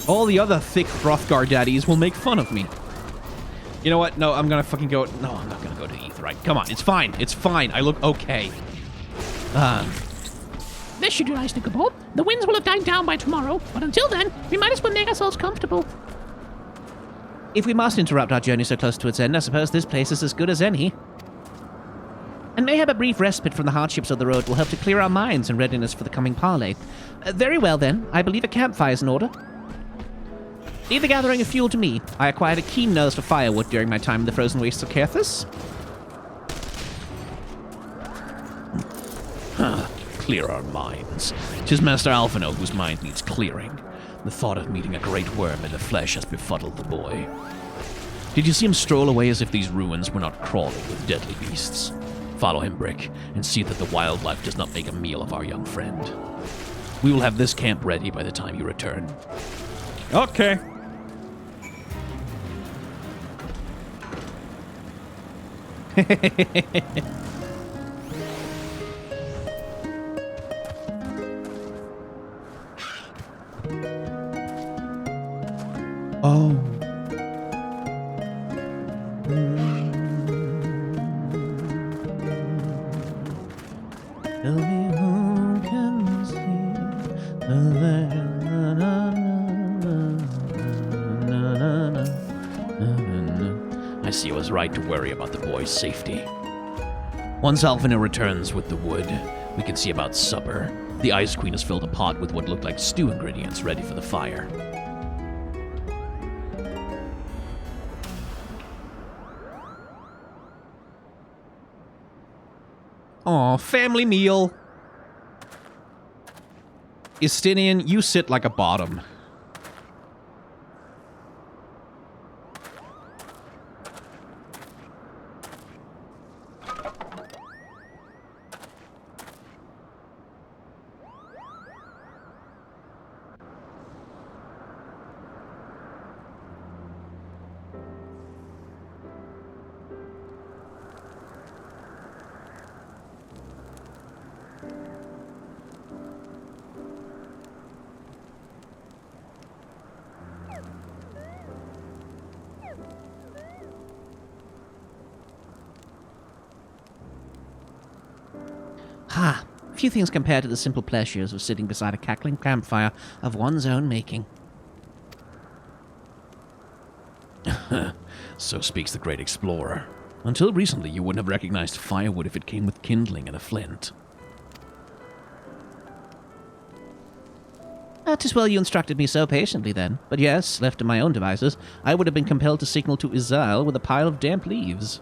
All the other thick Hrothgar daddies will make fun of me. You know what? No, I'm gonna fucking go... No, I'm not gonna go to Aetheryte. Come on, it's fine. It's fine. I look okay. This should do nicely, Gabo. The winds will have died down by tomorrow, but until then, we might as well make ourselves comfortable. If we must interrupt our journey so close to its end, I suppose this place is as good as any. And mayhap a brief respite from the hardships of the road will help to clear our minds in readiness for the coming parley. Very well, then. I believe a campfire is in order. Leave the gathering of fuel to me. I acquired a keen nose for firewood during my time in the frozen wastes of Caerthus. Clear our minds. 'Tis Master Alphino whose mind needs clearing. The thought of meeting a great worm in the flesh has befuddled the boy. Did you see him stroll away as if these ruins were not crawling with deadly beasts? Follow him, Brick, and see that the wildlife does not make a meal of our young friend. We will have this camp ready by the time you return. Okay. Oh. Tell me who can see the land. I see I was right to worry about the boy's safety. Once Alphino returns with the wood, we can see about supper. The Ice Queen has filled a pot with what look like stew ingredients ready for the fire. Aw, family meal. Istinian, you sit like a bottom. Ha! Few things compared to the simple pleasures of sitting beside a cackling campfire of one's own making. So speaks the great explorer. Until recently, you wouldn't have recognized firewood if it came with kindling and a flint. 'Tis well you instructed me so patiently, then. But yes, left to my own devices, I would have been compelled to signal to Izael with a pile of damp leaves.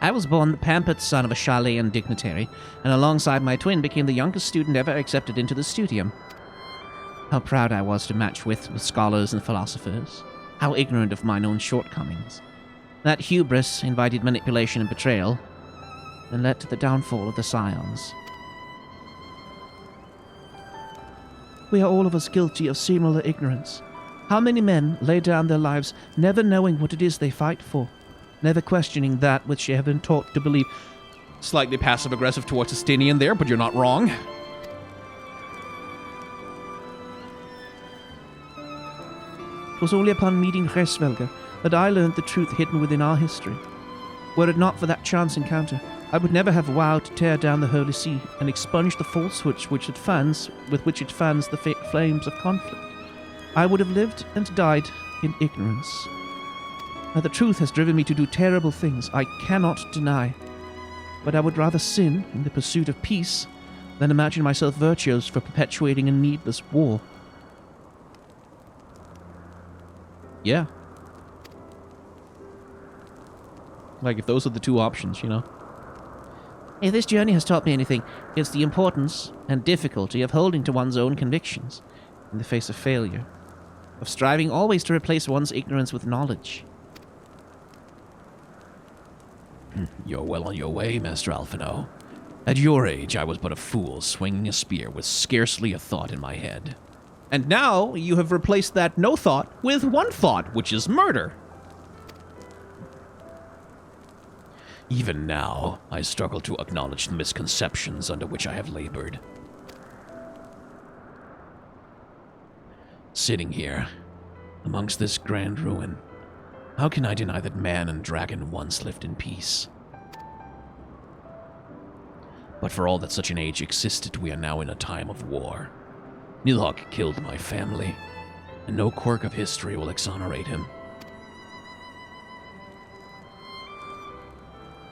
I was born the pampered son of a Charlean dignitary, and alongside my twin became the youngest student ever accepted into the studium. How proud I was to match with scholars and philosophers. How ignorant of mine own shortcomings. That hubris invited manipulation and betrayal, and led to the downfall of the Scions. We are all of us guilty of similar ignorance. How many men lay down their lives never knowing what it is they fight for? Never questioning that which they have been taught to believe. Slightly passive-aggressive towards Istinian there, but you're not wrong. It was only upon meeting Hraesvelgr that I learned the truth hidden within our history. Were it not for that chance encounter, I would never have vowed to tear down the Holy See and expunge the falsehoods with which it fans the flames of conflict. I would have lived and died in ignorance. Now the truth has driven me to do terrible things I cannot deny, but I would rather sin in the pursuit of peace than imagine myself virtuous for perpetuating a needless war. Yeah. Like, if those are the two options, you know? If this journey has taught me anything, it's the importance and difficulty of holding to one's own convictions in the face of failure, of striving always to replace one's ignorance with knowledge. You're well on your way, Master Alphino. At your age, I was but a fool swinging a spear with scarcely a thought in my head. And now you have replaced that no thought with one thought, which is murder. Even now, I struggle to acknowledge the misconceptions under which I have labored. Sitting here, amongst this grand ruin, how can I deny that man and dragon once lived in peace? But for all that such an age existed, we are now in a time of war. Nidhogg killed my family, and no quirk of history will exonerate him.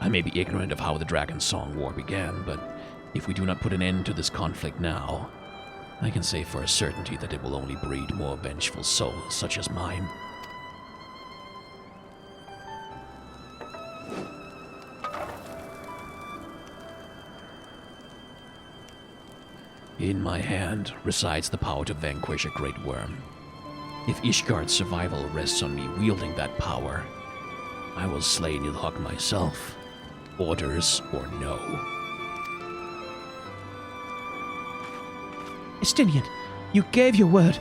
I may be ignorant of how the Dragon Song War began, but if we do not put an end to this conflict now, I can say for a certainty that it will only breed more vengeful souls such as mine. In my hand resides the power to vanquish a great worm. If Ishgard's survival rests on me wielding that power, I will slay Nidhogg myself, orders or no. Estinian, you gave your word.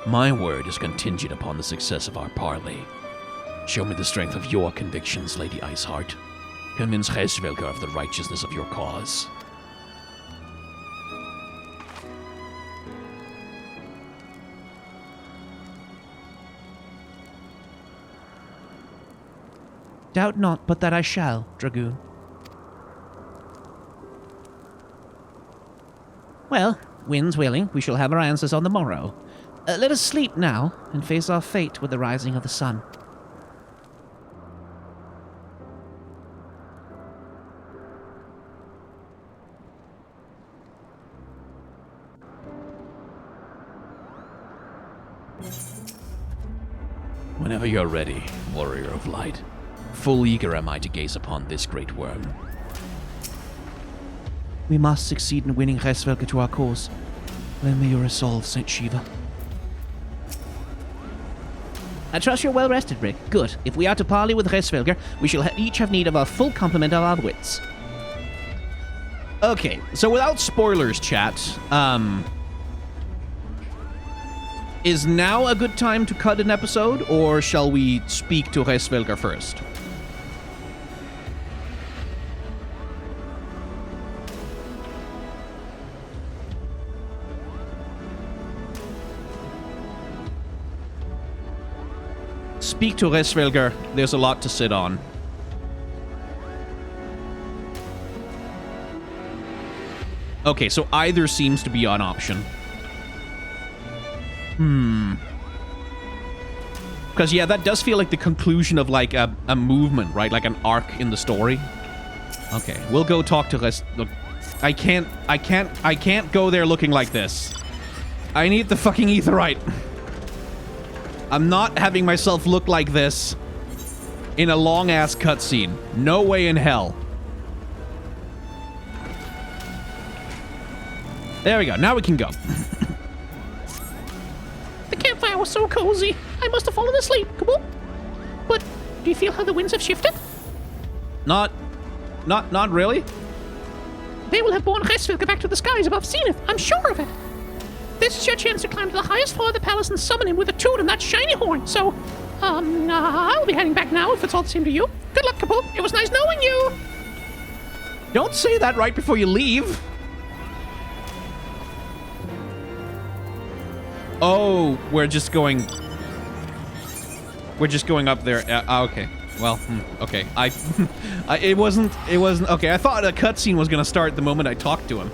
My word is contingent upon the success of our parley. Show me the strength of your convictions, Lady Iceheart. Convince Hraesvelgr of the righteousness of your cause. Doubt not but that I shall, Dragoon. Well, winds willing, we shall have our answers on the morrow. Let us sleep now, and face our fate with the rising of the sun. Whenever you're ready, warrior of light. Full eager am I to gaze upon this great worm. We must succeed in winning Hraesvelgr to our cause. Lend me your resolve, Saint Shiva. I trust you're well rested, Rick. Good. If we are to parley with Hraesvelgr, we shall each have need of a full complement of our wits. Okay, so without spoilers, chat, is now a good time to cut an episode, or shall we speak to Hraesvelgr first? Speak to Hraesvelgr. There's a lot to sit on. Okay, so either seems to be an option. Because, yeah, that does feel like the conclusion of, like, a movement, right? Like an arc in the story. Okay, we'll go talk to Look, I can't go there looking like this. I need the fucking aetheryte. I'm not having myself look like this in a long-ass cutscene. No way in hell. There we go. Now we can go. The campfire was so cozy. I must have fallen asleep. Kaboom. But do you feel how the winds have shifted? Not really. They will have borne Hraesvelgr back to the skies above Zenith. I'm sure of it. This is your chance to climb to the highest floor of the palace and summon him with a tune and that shiny horn. So, I'll be heading back now if it's all the same to you. Good luck, Kaboom. It was nice knowing you. Don't say that right before you leave. Oh, we're just going up there. Okay. Well, okay. It wasn't, okay. I thought a cutscene was going to start the moment I talked to him.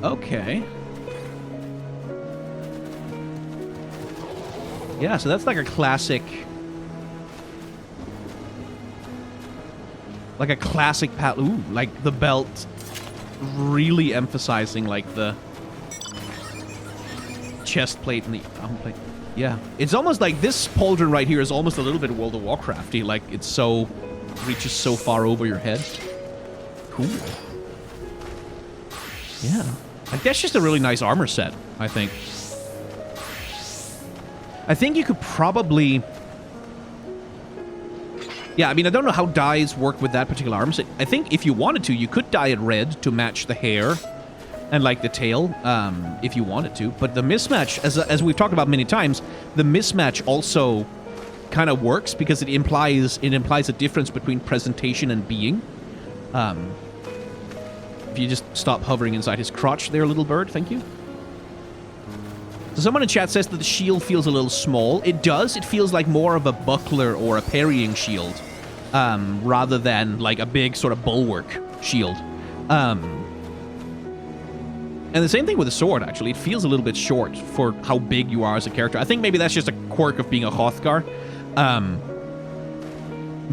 Okay. Yeah, so that's like a classic... Like a classic ooh, like the belt really emphasizing like the chest plate and the arm plate. Yeah, it's almost like this pauldron right here is almost a little bit World of Warcrafty. Like it's so reaches so far over your head. Cool. Yeah, like that's just a really nice armor set. I think. I think you could probably. Yeah, I mean, I don't know how dyes work with that particular armor set. I think if you wanted to, you could dye it red to match the hair and, like, the tail, if you wanted to. But the mismatch, as we've talked about many times, the mismatch also kind of works because it implies a difference between presentation and being. If you just stop hovering inside his crotch there, little bird, thank you. So someone in chat says that the shield feels a little small. It does. It feels like more of a buckler or a parrying shield, rather than like a big sort of bulwark shield. And the same thing with the sword, actually. It feels a little bit short for how big you are as a character. I think maybe that's just a quirk of being a Hroesvelgr.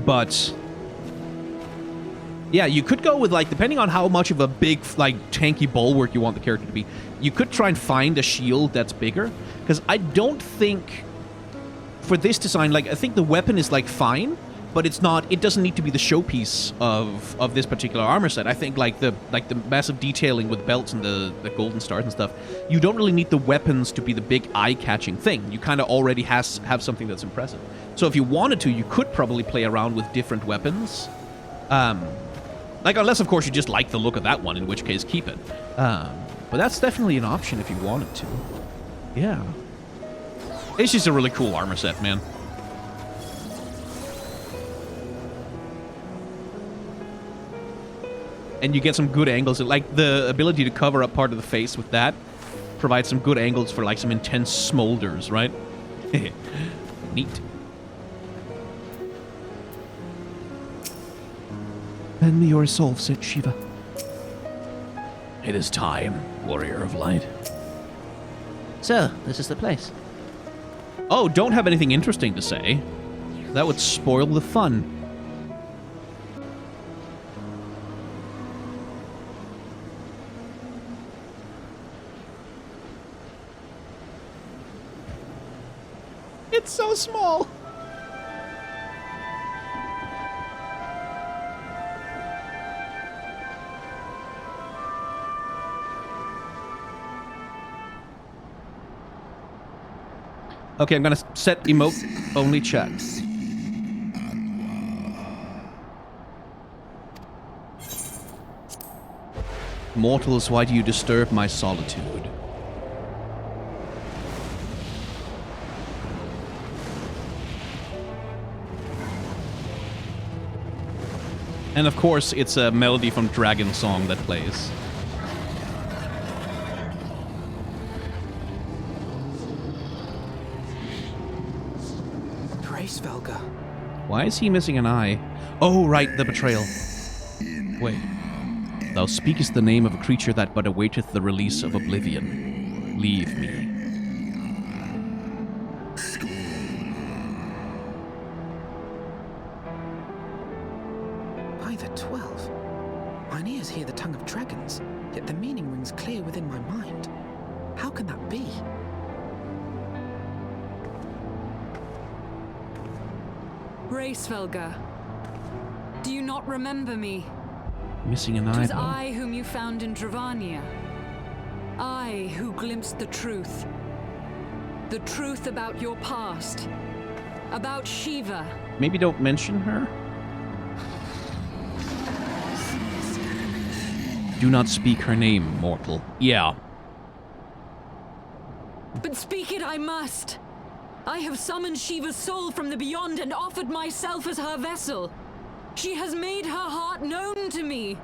But yeah, you could go with, like, depending on how much of a big, like, tanky bulwark you want the character to be, you could try and find a shield that's bigger. Because I don't think, for this design, like, I think the weapon is, like, fine, but it's not, it doesn't need to be the showpiece of this particular armor set. I think, like the massive detailing with belts and the golden stars and stuff, you don't really need the weapons to be the big eye-catching thing. You kind of already have something that's impressive. So if you wanted to, you could probably play around with different weapons. Like, unless, of course, you just like the look of that one, in which case, keep it. But that's definitely an option if you wanted to. Yeah. It's just a really cool armor set, man. And you get some good angles. Like, the ability to cover up part of the face with that provides some good angles for, like, some intense smolders, right? Neat. Lend me your resolve, said Shiva. It is time, warrior of light. So, this is the place. Oh, don't have anything interesting to say. That would spoil the fun. It's so small. Okay, I'm gonna set emote only chat. Mortals, why do you disturb my solitude? And of course, it's a melody from Dragon Song that plays. Hraesvelgr. Why is he missing an eye? Oh, right, the betrayal. Wait. Thou speakest the name of a creature that but awaiteth the release of oblivion. Leave me. By the 12. Mine ears hear the tongue of dragons, yet the meaning rings clear within my mind. How can that be? Hraesvelgr, do you not remember me? Missing an 'Twas eyeball. I whom you found in Dravania. I who glimpsed the truth. The truth about your past. About Shiva. Maybe don't mention her? Do not speak her name, mortal. Yeah. But speak it I must. I have summoned Shiva's soul from the beyond and offered myself as her vessel. She has made her heart known to me.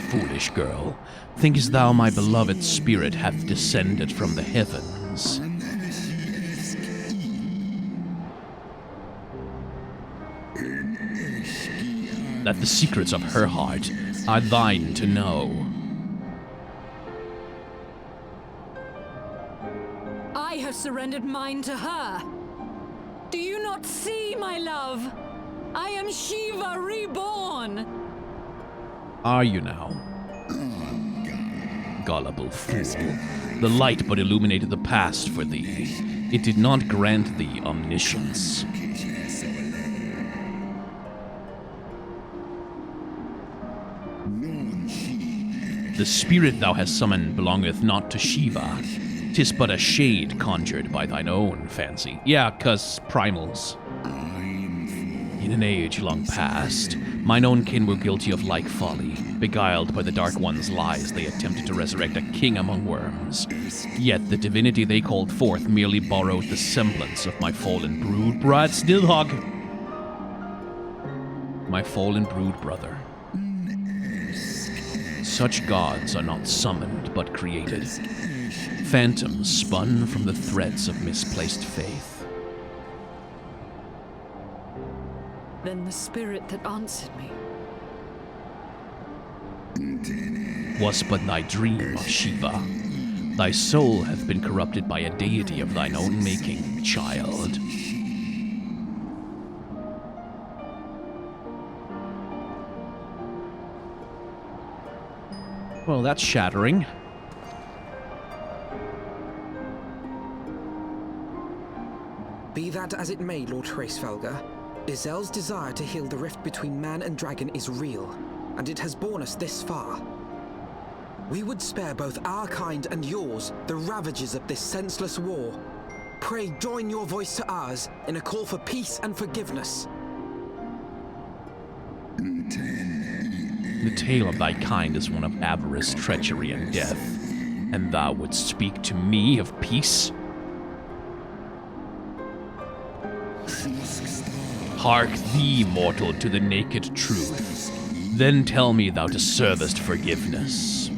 Foolish girl, thinkest thou my beloved spirit hath descended from the heavens? That the secrets of her heart are thine to know. I have surrendered mine to her. Do you not see, my love? I am Shiva reborn. Are you now? gullible fool. The light but illuminated the past for thee. It did not grant thee omniscience. The spirit thou hast summoned belongeth not to Shiva. 'Tis but a shade conjured by thine own fancy. Yeah, 'cause primals. In an age long past, mine own kin were guilty of like folly. Beguiled by the Dark One's lies, they attempted to resurrect a king among worms. Yet the divinity they called forth merely borrowed the semblance of my fallen brood brat Nidhogg. My fallen brood brother. Such gods are not summoned, but created. Phantoms spun from the threads of misplaced faith. Then the spirit that answered me. Was but thy dream of Shiva. Thy soul hath been corrupted by a deity of thine own making, child. Well, that's shattering. Be that as it may, Lord Hraesvelgr, Izel's desire to heal the rift between man and dragon is real, and it has borne us this far. We would spare both our kind and yours the ravages of this senseless war. Pray join your voice to ours in a call for peace and forgiveness. The tale of thy kind is one of avarice, treachery, and death. And thou wouldst speak to me of peace? Hark thee, mortal, to the naked truth. Then tell me thou deservest forgiveness.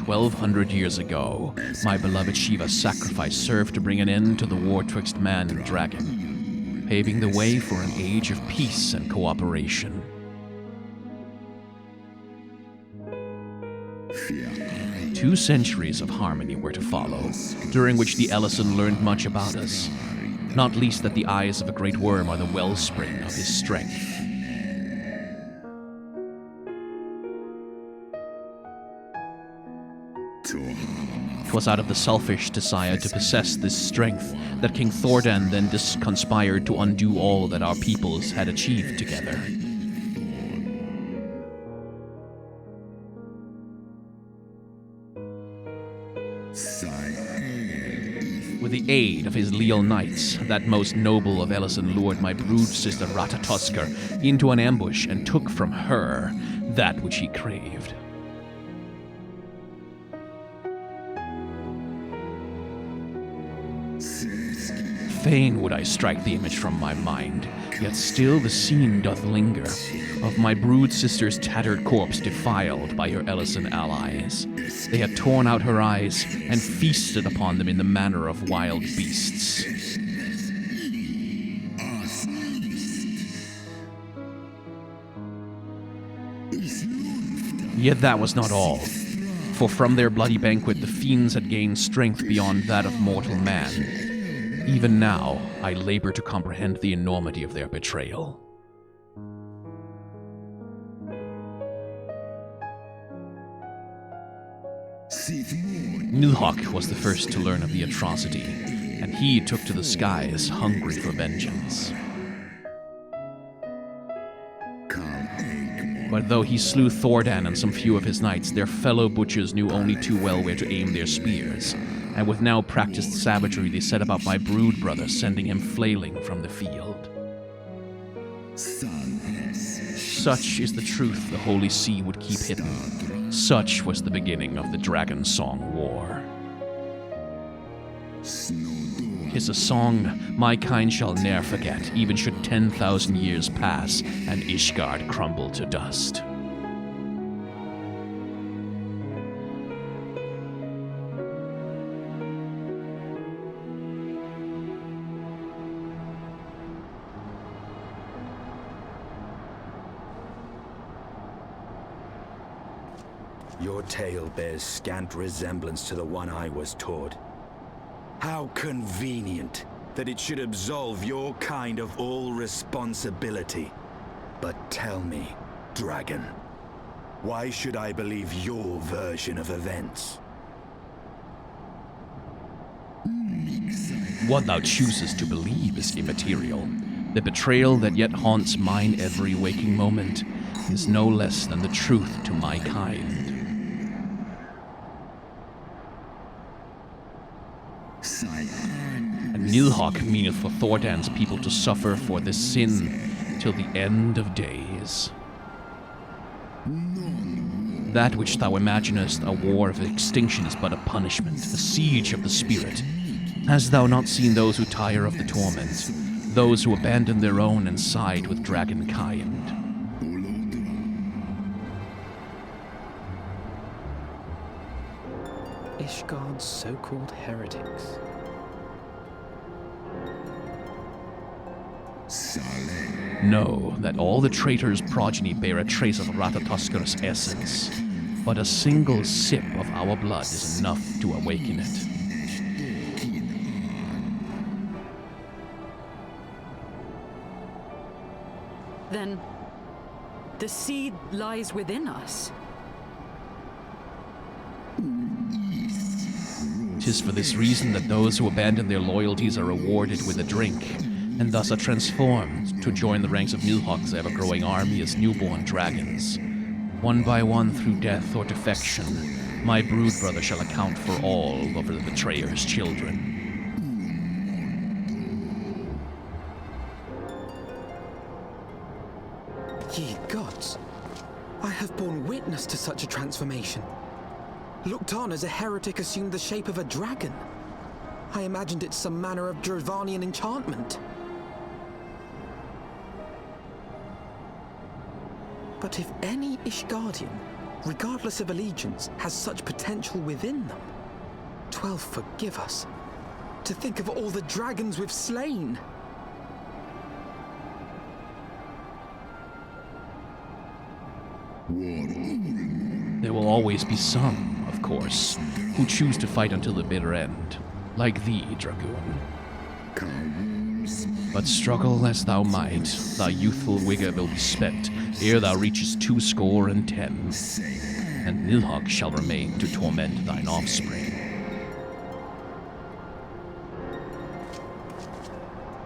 "1,200 years ago, my beloved Shiva's sacrifice served to bring an end to the war twixt man and dragon, paving the way for an age of peace and cooperation. Two centuries of harmony were to follow, during which the Ellison learned much about us, not least that the eyes of a great worm are the wellspring of his strength. 'Twas out of the selfish desire to possess this strength that King Thordan then conspired to undo all that our peoples had achieved together. With the aid of his leal knights, that most noble of Ellison lured my brood sister Ratatoskr into an ambush and took from her that which he craved. Fain would I strike the image from my mind, yet still the scene doth linger, of my brood sister's tattered corpse defiled by her Ellison allies. They had torn out her eyes and feasted upon them in the manner of wild beasts. Yet that was not all, for from their bloody banquet the fiends had gained strength beyond that of mortal man. Even now, I labor to comprehend the enormity of their betrayal. Nidhogg was the first to learn of the atrocity, and he took to the skies, hungry for vengeance. But though he slew Thordan and some few of his knights, their fellow butchers knew only too well where to aim their spears, and with now practiced savagery they set about my brood brother, sending him flailing from the field. Such is the truth the Holy See would keep hidden. Such was the beginning of the Dragon Song War. 'Tis a song my kind shall ne'er forget, even should 10,000 years pass and Ishgard crumble to dust. Your tale bears scant resemblance to the one I was taught. How convenient that it should absolve your kind of all responsibility. But tell me, dragon, why should I believe your version of events? What thou choosest to believe is immaterial. The betrayal that yet haunts mine every waking moment is no less than the truth to my kind. And Nilhogg meaneth for Thordan's people to suffer for this sin till the end of days. That which thou imaginest a war of extinction is but a punishment, a siege of the spirit. Hast thou not seen those who tire of the torment, those who abandon their own and side with dragonkind? Ishgard's so-called heretics. Know that all the traitor's progeny bear a trace of Ratatuskar's essence, but a single sip of our blood is enough to awaken it. Then the seed lies within us. 'Tis for this reason that those who abandon their loyalties are rewarded with a drink, and thus are transformed to join the ranks of Nilhogg's ever-growing army as newborn dragons. One by one through death or defection, my brood brother shall account for all over the betrayer's children. Ye gods, I have borne witness to such a transformation. Looked on as a heretic assumed the shape of a dragon. I imagined it some manner of Dravanian enchantment. But if any Ishgardian, regardless of allegiance, has such potential within them, 12 forgive us. To think of all the dragons we've slain. There will always be some, of course, who choose to fight until the bitter end, like thee, Dragoon. But struggle as thou might, thy youthful vigor will be spent ere thou reachest 210, and Nilhogg shall remain to torment thine offspring.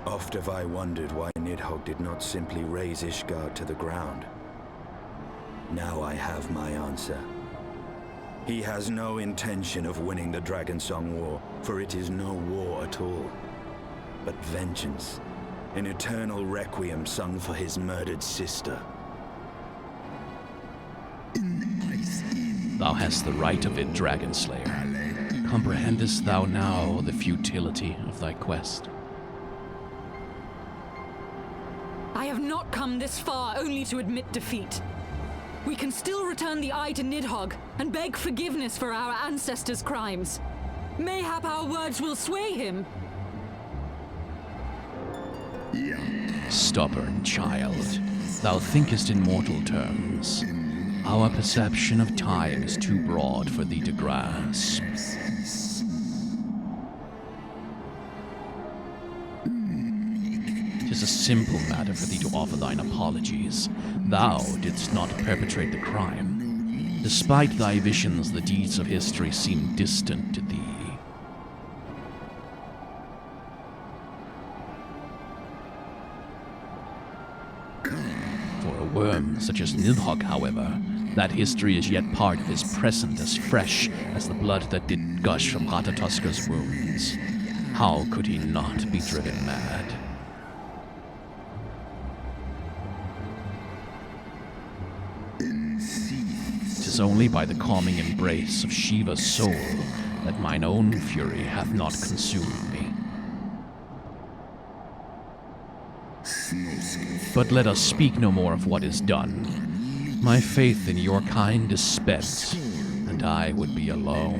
Oft have I wondered why Nidhogg did not simply raze Ishgard to the ground. Now I have my answer. He has no intention of winning the Dragonsong War, for it is no war at all, but vengeance, an eternal requiem sung for his murdered sister. Thou hast the right of it, Dragonslayer. Comprehendest thou now the futility of thy quest? I have not come this far only to admit defeat. We can still return the eye to Nidhogg and beg forgiveness for our ancestors' crimes. Mayhap our words will sway him. Stubborn child, thou thinkest in mortal terms. Our perception of time is too broad for thee to grasp. Tis a simple matter for thee to offer thine apologies. Thou didst not perpetrate the crime. Despite thy visions, the deeds of history seem distant to thee. For a worm such as Nidhogg, however, that history is yet part of his present, as fresh as the blood that did gush from Ratatuskar's wounds. How could he not be driven mad? 'Tis only by the calming embrace of Shiva's soul that mine own fury hath not consumed me. But let us speak no more of what is done. My faith in your kind is spent, and I would be alone.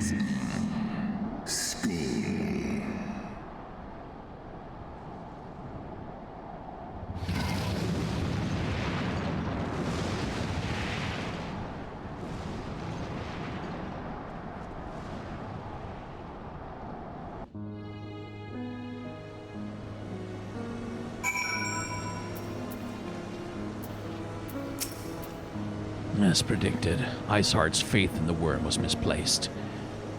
As predicted, Iceheart's faith in the worm was misplaced,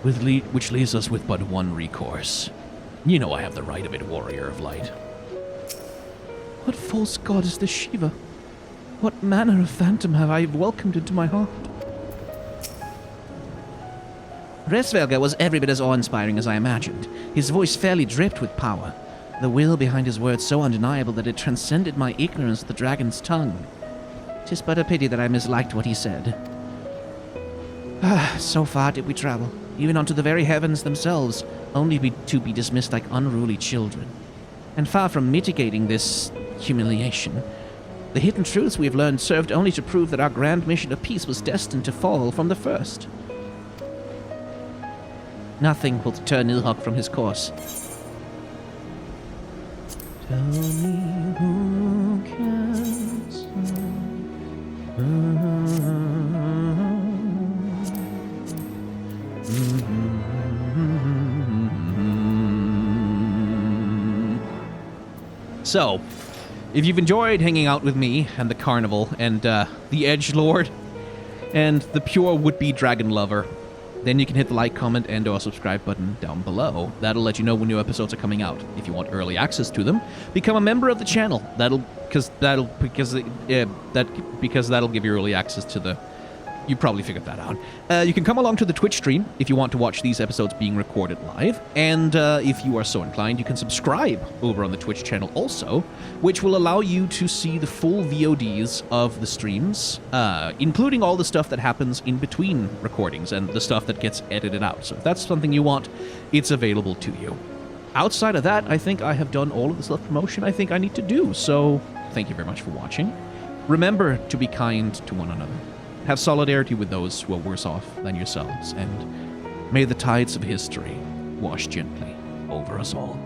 which leaves us with but one recourse. You know I have the right of it, Warrior of Light. What false god is this Shiva? What manner of phantom have I welcomed into my heart? Hraesvelgr was every bit as awe-inspiring as I imagined. His voice fairly dripped with power. The will behind his words so undeniable that it transcended my ignorance of the dragon's tongue. 'Tis but a pity that I misliked what he said. So far did we travel, even unto the very heavens themselves, only to be dismissed like unruly children. And far from mitigating this humiliation, the hidden truths we have learned served only to prove that our grand mission of peace was destined to fall from the first. Nothing will deter Nidhogg from his course. Tell me who can say. So, if you've enjoyed hanging out with me and the Carnival and the Edgelord and the pure would-be dragon lover, then you can hit the like, comment, and or subscribe button down below. That'll let you know when new episodes are coming out. If you want early access to them, become a member of the channel. That'll give you early access to the. You probably figured that out. You can come along to the Twitch stream if you want to watch these episodes being recorded live. And if you are so inclined, you can subscribe over on the Twitch channel also, which will allow you to see the full VODs of the streams, including all the stuff that happens in between recordings and the stuff that gets edited out. So if that's something you want, it's available to you. Outside of that, I think I have done all of the self-promotion I think I need to do. So thank you very much for watching. Remember to be kind to one another. Have solidarity with those who are worse off than yourselves, and may the tides of history wash gently over us all.